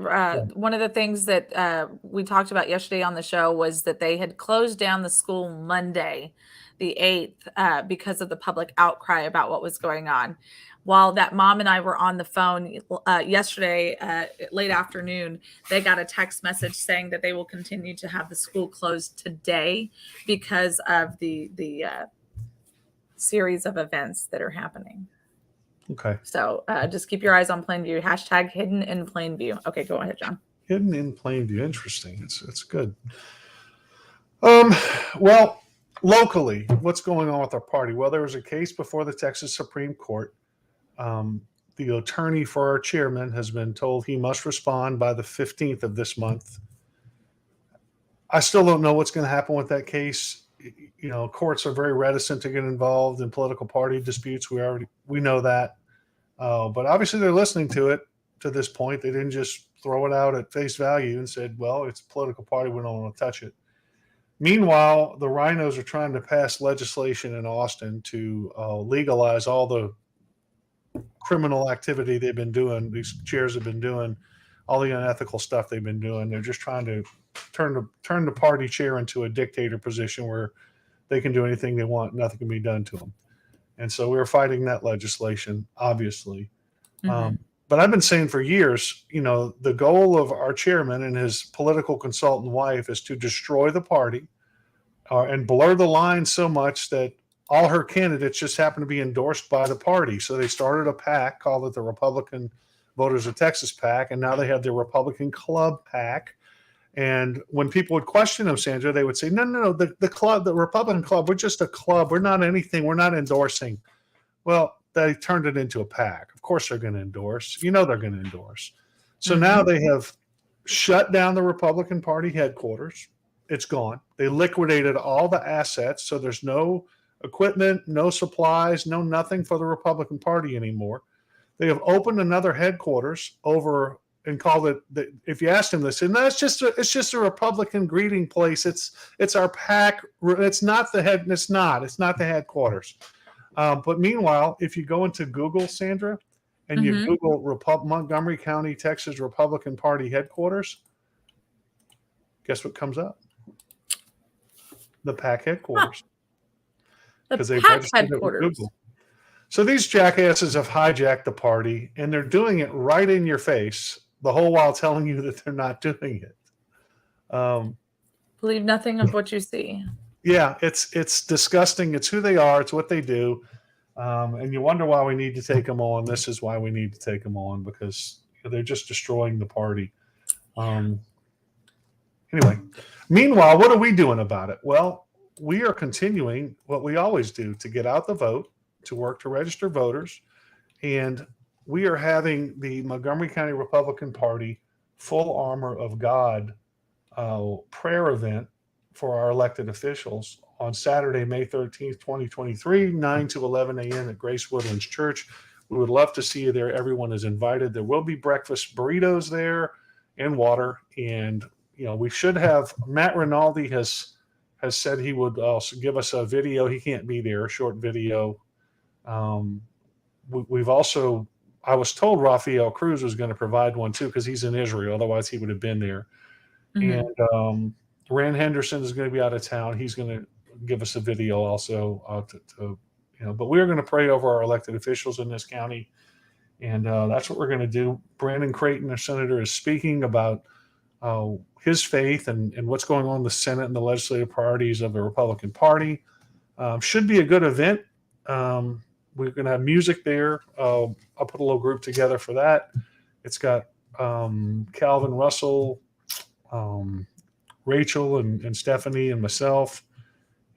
One of the things that we talked about yesterday on the show was that they had closed down the school Monday the 8th because of the public outcry about what was going on. While that mom and I were on the phone yesterday late afternoon, they got a text message saying that they will continue to have the school closed today because of the series of events that are happening. Okay. So just keep your eyes on Plainview. Hashtag hidden in Plainview. Okay, go ahead, John. Hidden in Plainview. Interesting. It's good. Well, locally, what's going on with our party? Well, there was a case before the Texas Supreme Court. The attorney for our chairman has been told he must respond by the 15th of this month. I still don't know what's going to happen with that case. You know, courts are very reticent to get involved in political party disputes. We know that, but obviously they're listening to it to this point. They didn't just throw it out at face value and said, "Well, it's a political party. We don't want to touch it." Meanwhile, the rhinos are trying to pass legislation in Austin to legalize all the criminal activity they've been doing. These chairs have been doing all the unethical stuff they've been doing. They're just trying to turn the party chair into a dictator position where they can do anything they want. Nothing can be done to them. And so we're fighting that legislation, obviously. But I've been saying for years, you know, the goal of our chairman and his political consultant wife is to destroy the party and blur the line so much that all her candidates just happen to be endorsed by the party. So they started a PAC, called it the Republican Voters of Texas PAC, and now they have the Republican Club PAC. And when people would question them, Sandra, they would say, no, the club, the Republican Club, we're just a club. We're not anything. We're not endorsing. Well, they turned it into a PAC. Of course they're going to endorse. You know they're going to endorse. So now they have shut down the Republican Party headquarters. It's gone. They liquidated all the assets, so there's no equipment, no supplies, no nothing for the Republican Party anymore. They have opened another headquarters over and called it. If you asked them, they said, "No, it's just a Republican greeting place. It's our PAC. It's not the head. It's not the headquarters." But meanwhile, if you go into Google, Sandra, and you Google Montgomery County, Texas Republican Party headquarters, guess what comes up? The PAC headquarters. Because they registered it with Google. So these jackasses have hijacked the party, and they're doing it right in your face, the whole while telling you that they're not doing it. Believe nothing of what you see. Yeah, it's disgusting. It's who they are. It's what they do. And you wonder why we need to take them on. This is why we need to take them on, because they're just destroying the party. Anyway, meanwhile, what are we doing about it? Well, we are continuing what we always do to get out the vote, to work to register voters. And we are having the Montgomery County Republican Party Full Armor of God prayer event for our elected officials on Saturday, May 13th, 2023, 9 to 11 a.m. at Grace Woodlands Church. We would love to see you there. Everyone is invited. There will be breakfast burritos there and water. And, you know, we should have, Matt Rinaldi has said he would also give us a video. He can't be there, a short video. We've also, I was told Rafael Cruz was going to provide one too, because he's in Israel. Otherwise he would have been there. And Rand Henderson is going to be out of town. He's going to give us a video also but we're going to pray over our elected officials in this county. And that's what we're going to do. Brandon Creighton, our senator, is speaking about his faith and what's going on in the Senate and the legislative priorities of the Republican Party. Should be a good event. We're going to have music there. I'll put a little group together for that. It's got Calvin Russell, Rachel and Stephanie and myself.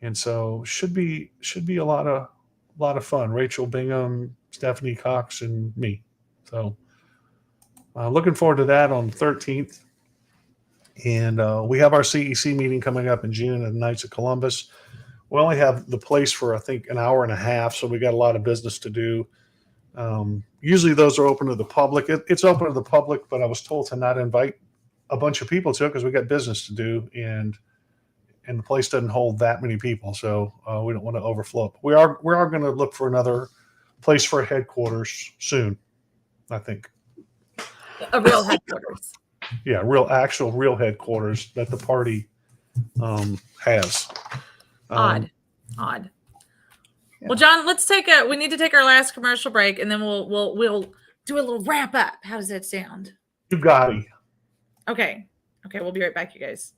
And so should be a lot of fun. Rachel Bingham, Stephanie Cox, and me. So looking forward to that on the 13th. And we have our CEC meeting coming up in June at the Knights of Columbus. We only have the place for, I think, an hour and a half, so we got a lot of business to do. Usually those are open to the public. It's open to the public, but I was told to not invite a bunch of people to it because we got business to do, and the place doesn't hold that many people, so we don't want to overflow. We are going to look for another place for headquarters soon, I think. A real headquarters. Yeah, real headquarters that the party has. Odd. Odd. Yeah. Well, John, we need to take our last commercial break, and then we'll do a little wrap up. How does that sound? You got it. Okay. Okay, we'll be right back, you guys.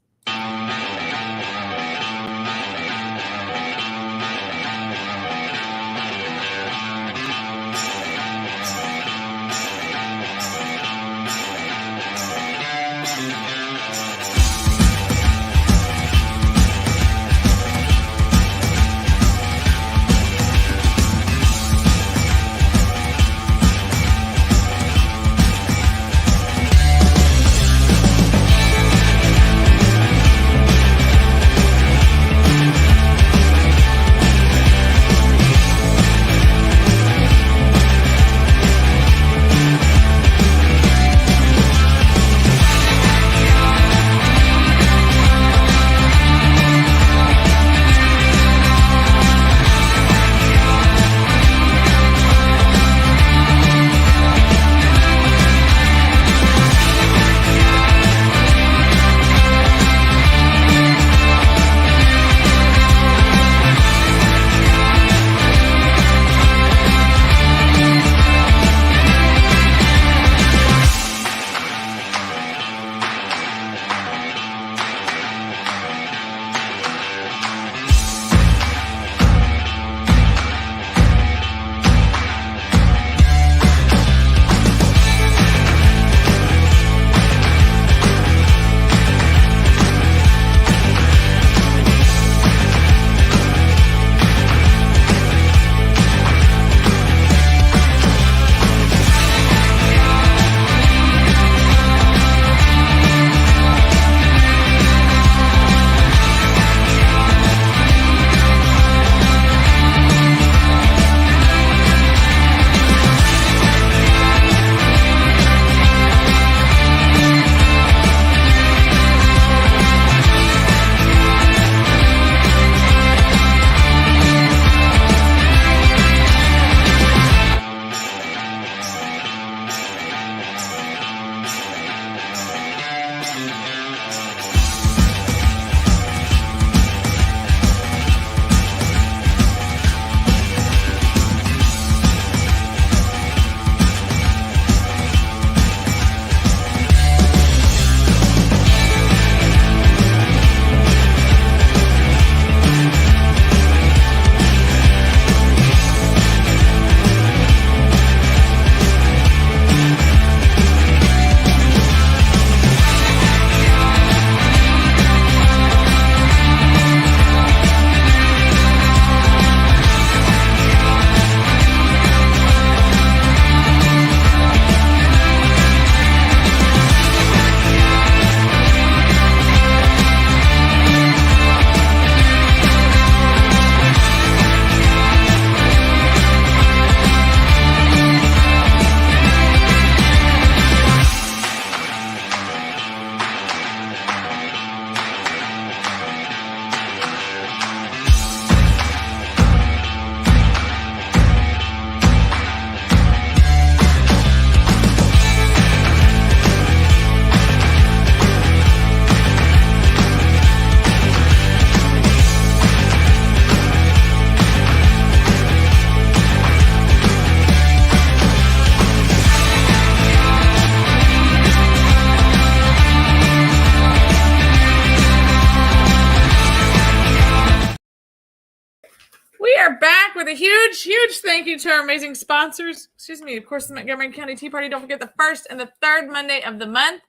We are back with a huge thank you to our amazing sponsors. Excuse me, of course, the Montgomery County Tea Party. Don't forget the first and the third Monday of the month.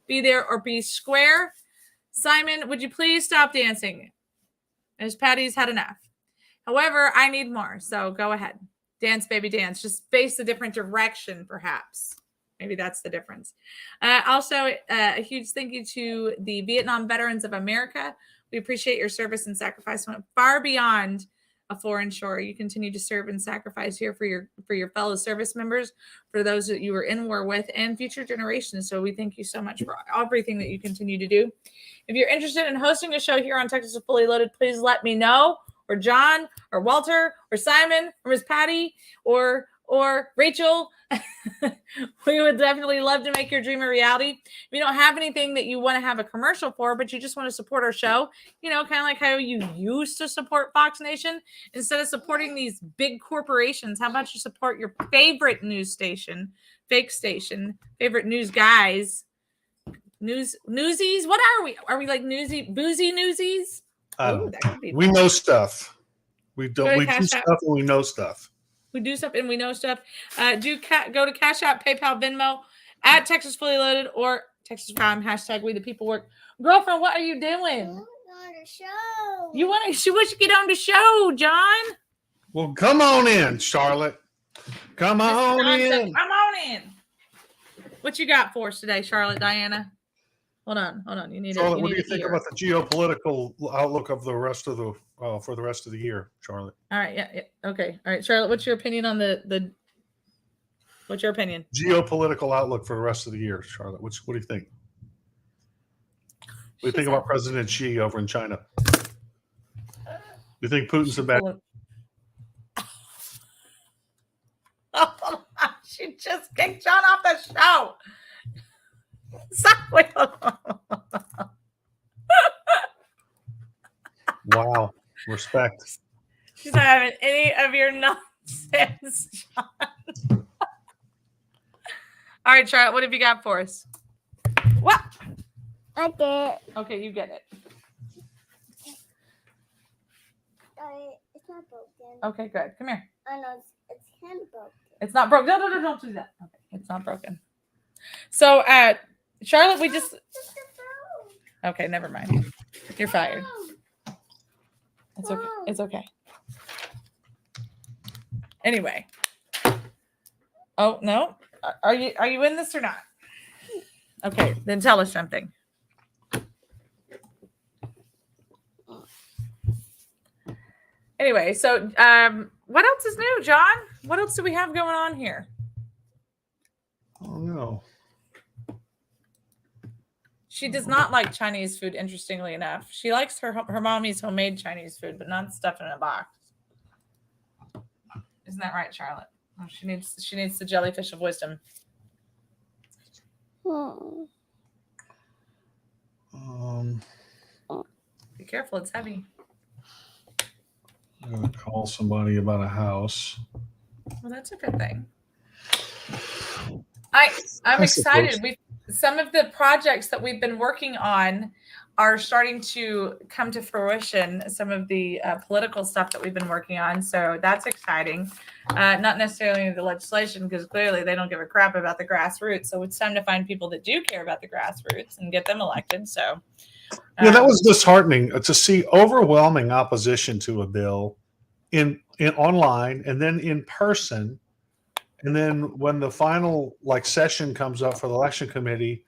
Be there or be square. Simon, would you please stop dancing? As Patty's had enough. However, I need more, so go ahead. Dance, baby, dance. Just face a different direction, perhaps. Maybe that's the difference. Also, a huge thank you to the Vietnam Veterans of America. We appreciate your service and sacrifice. Went far beyond a foreign shore. You continue to serve and sacrifice here for your fellow service members, for those that you were in war with, and future generations. So we thank you so much for everything that you continue to do. If you're interested in hosting a show here on Texas Fully Loaded, please let me know, or John, or Walter, or Simon, or Miss Patty, or or Rachel, we would definitely love to make your dream a reality. If you don't have anything that you want to have a commercial for, but you just want to support our show, you know, kind of like how you used to support Fox Nation, instead of supporting these big corporations, how about you support your favorite news station, fake station, favorite news guys, newsies? What are we? Are we like boozy newsies? Oh, that could be we know stuff. We Go don't. to We do Cash App. stuff and we know stuff. We do stuff and we know stuff. Go to Cash App, PayPal, Venmo, at Texas Fully Loaded or Texas Prime, hashtag We the People Work. Girlfriend, what are you doing? On the show. You want to? She wants you to get on the show, John. Well, come on in, Charlotte. Come on John said, in. come on in. What you got for us today, Charlotte, Diana? Hold on. You need Charlotte, to. what do you think about the geopolitical outlook of the rest of the for the rest of the year, Charlotte? All right, yeah, okay. All right, Charlotte, what's your opinion on the what's your opinion? Geopolitical outlook for the rest of the year, Charlotte. What do you think? What do you think about President Xi over in China? Do you think Putin's a bad? She just kicked John off the show. Wow, respect. She's not having any of your nonsense, John. All right, Charlotte, what have you got for us? What? Okay. Okay, you get it. It's not broken. Okay, good. Come here. I know it's kind of broken. It's not broken. No, don't do that. Okay, it's not broken. So, Charlotte, we just. Okay, never mind. You're fired. It's okay. It's okay. Anyway. Oh no. Are you in this or not? Okay, then tell us something. Anyway, so what else is new, John? What else do we have going on here? Oh no. She does not like Chinese food, interestingly enough. She likes her mommy's homemade Chinese food, but not stuff in a box. Isn't that right, Charlotte? Oh, she needs the jellyfish of wisdom. Be careful, it's heavy. I'm gonna call somebody about a house. Well, that's a good thing. I'm excited. Some of the projects that we've been working on are starting to come to fruition. Some of the political stuff that we've been working on, so that's exciting. Not necessarily the legislation, because clearly they don't give a crap about the grassroots. So it's time to find people that do care about the grassroots and get them elected. So Yeah, that was disheartening to see overwhelming opposition to a bill in online and then in person. And then when the final session comes up for the election committee,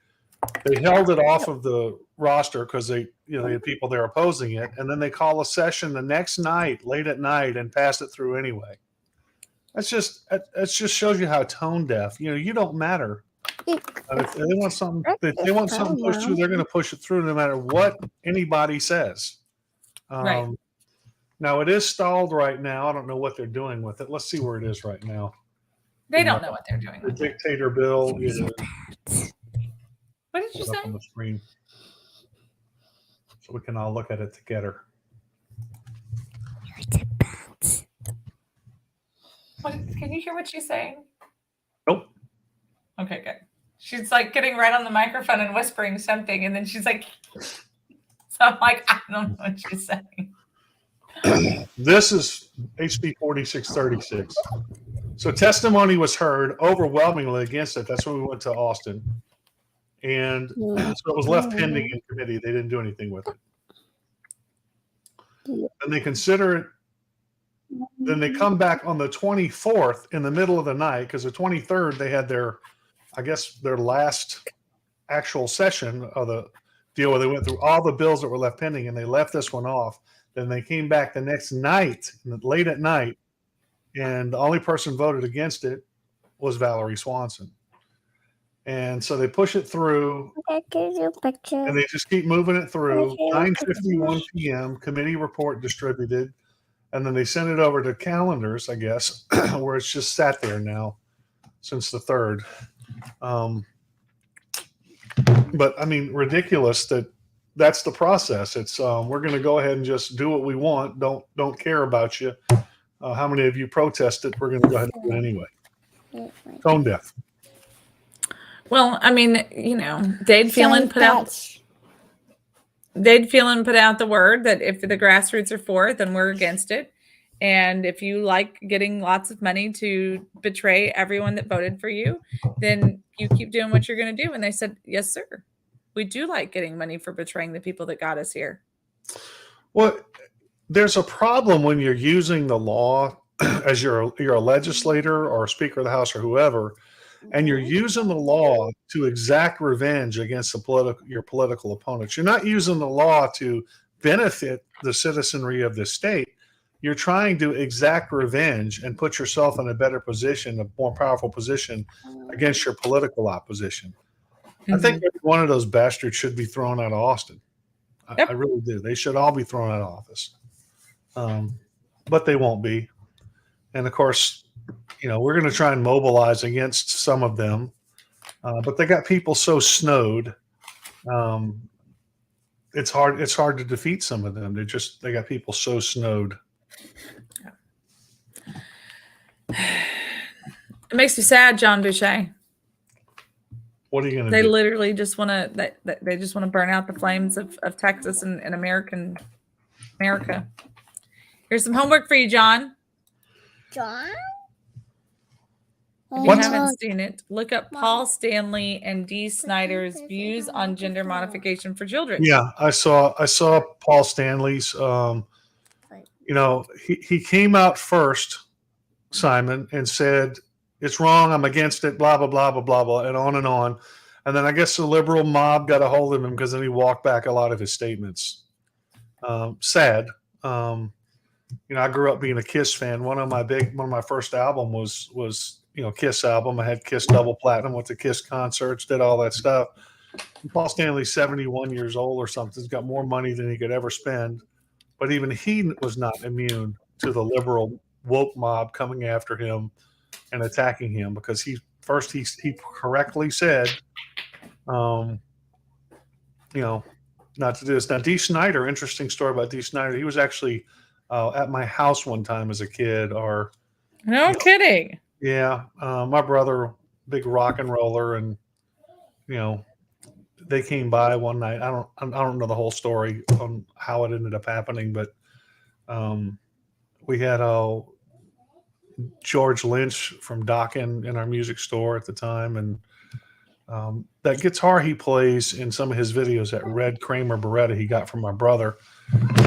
they held it off of the roster because they had people there opposing it, and then they call a session the next night, late at night, and pass it through anyway. It just shows you how tone deaf. You don't matter. If they want something, pushed through, they're going to push it through no matter what anybody says. Right. Now it is stalled right now. I don't know what they're doing with it. Let's see where it is right now. They don't know what they're doing. The dictator bill is. What did you say? On the screen, so we can all look at it together. Can you hear what she's saying? Nope. Okay, good. She's like getting right on the microphone and whispering something, and then she's like, so I'm like, I don't know what she's saying. This is HB 4636. So testimony was heard overwhelmingly against it. That's when we went to Austin. And so it was left pending in committee. They didn't do anything with it. And they consider it. Then they come back on the 24th in the middle of the night, because the 23rd they had their last actual session of the deal where they went through all the bills that were left pending, and they left this one off. Then they came back the next night, late at night, and the only person voted against it was Valerie Swanson. And so they push it through, and they just keep moving it through. 9:51 p.m. committee report distributed. and then they sent it over to calendars, I guess, where it's just sat there now since the 3rd. But I mean, ridiculous that's the process. It's we're going to go ahead and just do what we want. Don't care about you. How many of you protested? We're going to go ahead and do it anyway. Tone deaf. Well, I mean, Dade Phelan put out the word that if the grassroots are for it, then we're against it. And if you like getting lots of money to betray everyone that voted for you, then you keep doing what you're going to do. And they said, yes, sir. We do like getting money for betraying the people that got us here. Well, there's a problem when you're using the law as you're a legislator or a speaker of the House or whoever, and you're using the law to exact revenge against your political opponents. You're not using the law to benefit the citizenry of the state. You're trying to exact revenge and put yourself in a better position, a more powerful position against your political opposition. I think every one of those bastards should be thrown out of Austin. I really do. They should all be thrown out of office. But they won't be. And of course, we're going to try and mobilize against some of them. But they got people so snowed. It's hard to defeat some of them. They got people so snowed. It makes me sad, John Boucher. What are you going to do? They literally just want to. They just want to burn out the flames of Texas and America. Here's some homework for you, John. John? If you haven't seen it, look up Paul Stanley and Dee Snider's views on gender modification for children. Yeah, I saw Paul Stanley's. He came out first, Simon, and said it's wrong. I'm against it. Blah blah blah blah blah blah, and on and on. And then I guess the liberal mob got a hold of him because then he walked back a lot of his statements. Sad. I grew up being a Kiss fan. One of my first album was Kiss album. I had Kiss double platinum, went to Kiss concerts, did all that stuff. And Paul Stanley's 71 years old or something. He's got more money than he could ever spend. But even he was not immune to the liberal woke mob coming after him and attacking him because he correctly said, not to do this. Now, Dee Snider, interesting story about Dee Snider. He was actually at my house one time as a kid. No kidding. Yeah, my brother, big rock and roller, and they came by one night. I don't know the whole story on how it ended up happening, but we had George Lynch from Dokken in our music store at the time, and that guitar he plays in some of his videos, that red Kramer Beretta he got from my brother,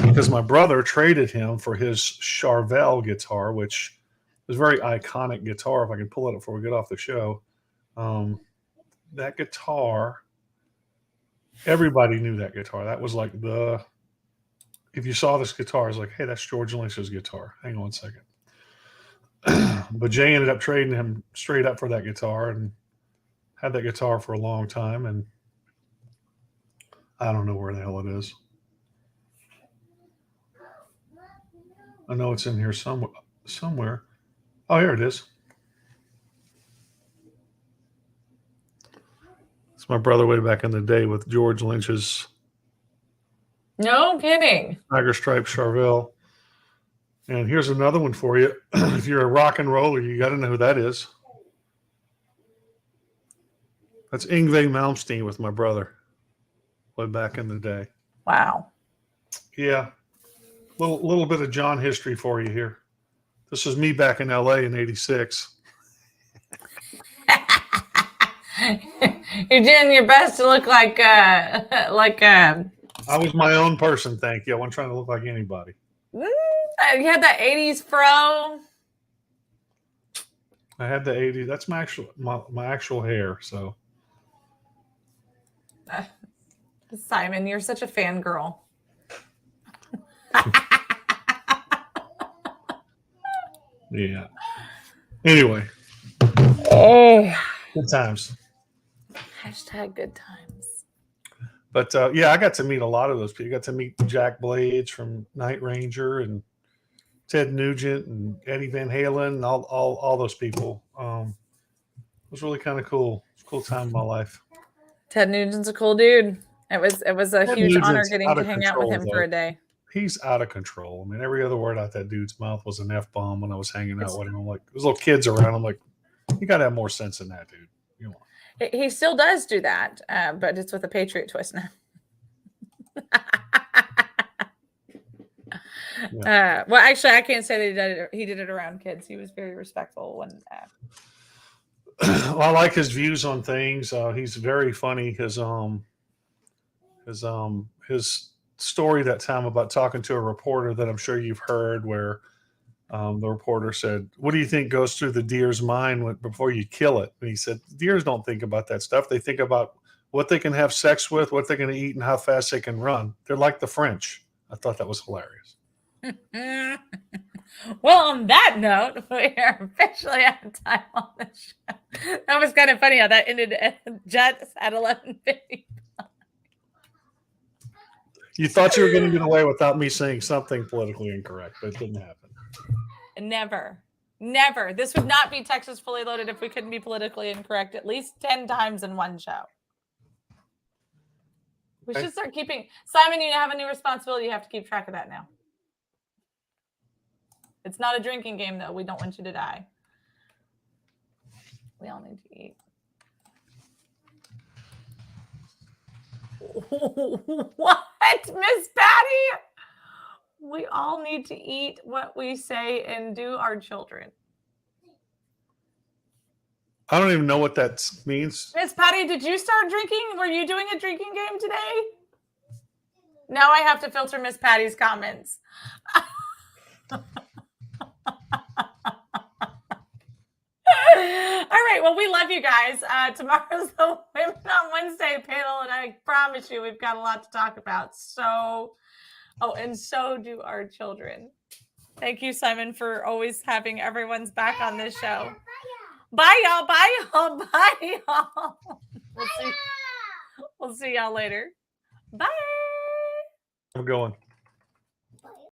because my brother traded him for his Charvel guitar, which was a very iconic guitar. If I can pull it up before we get off the show, that guitar, everybody knew that guitar. That was like if you saw this guitar, it's like, hey, that's George Lynch's guitar. Hang on a second. But Jay ended up trading him straight up for that guitar and had that guitar for a long time. And I don't know where the hell it is. I know it's in here somewhere. Oh, here it is. It's my brother way back in the day with George Lynch's. No kidding. Tiger Stripe Charvel. And here's another one for you. If you're a rock and roller, you got to know who that is. That's Yngwie Malmsteen with my brother way back in the day. Wow. Yeah. Little bit of John history for you here. This is me back in LA in '86. You're doing your best to look like I was my own person, thank you. I wasn't trying to look like anybody. You had that 80s fro. I had the 80s. That's my actual hair. So, Simon, you're such a fangirl. yeah. Anyway. Oh, good times. Hashtag good times. But I got to meet a lot of those people. I got to meet Jack Blades from Night Ranger and Ted Nugent and Eddie Van Halen and all those people. It was really kind of cool. It was a cool time in my life. Ted Nugent's a cool dude. It was a Ted huge honor Nugent's getting out to of hang out with control, him for though. a day. He's out of control. I mean, every other word out that dude's mouth was an F-bomb when I was hanging out with him. I'm like, there's little kids around. I'm like, you got to have more sense than that, dude. You know. He still does do that, but it's with a Patriot twist now. Well, actually, I can't say that he did it around kids. He was very respectful when. Well, I like his views on things. He's very funny. His story that time about talking to a reporter that I'm sure you've heard, where the reporter said, "What do you think goes through the deer's mind before you kill it?" And he said, "Deers don't think about that stuff. They think about what they can have sex with, what they're going to eat, and how fast they can run. They're like the French." I thought that was hilarious. Well, on that note, we are officially out of time on the show. That was kind of funny how that ended Jets at 11:50. You thought you were going to get away without me saying something politically incorrect, but it didn't happen. Never. This would not be Texas Fully Loaded if we couldn't be politically incorrect at least 10 times in one show. We should start keeping. Simon, you have a new responsibility. You have to keep track of that now. It's not a drinking game, though. We don't want you to die. We all need to eat. What, Miss Patty? We all need to eat what we say and do our children. I don't even know what that means. Miss Patty, did you start drinking? Were you doing a drinking game today? Now I have to filter Miss Patty's comments. All right. Well, we love you guys. Tomorrow's the Women on Wednesday panel, and I promise you we've got a lot to talk about. So, and so do our children. Thank you, Simon, for always having everyone's back on this show. Bye, y'all. Bye, y'all. Bye, y'all. We'll see y'all later. Bye. I'm going.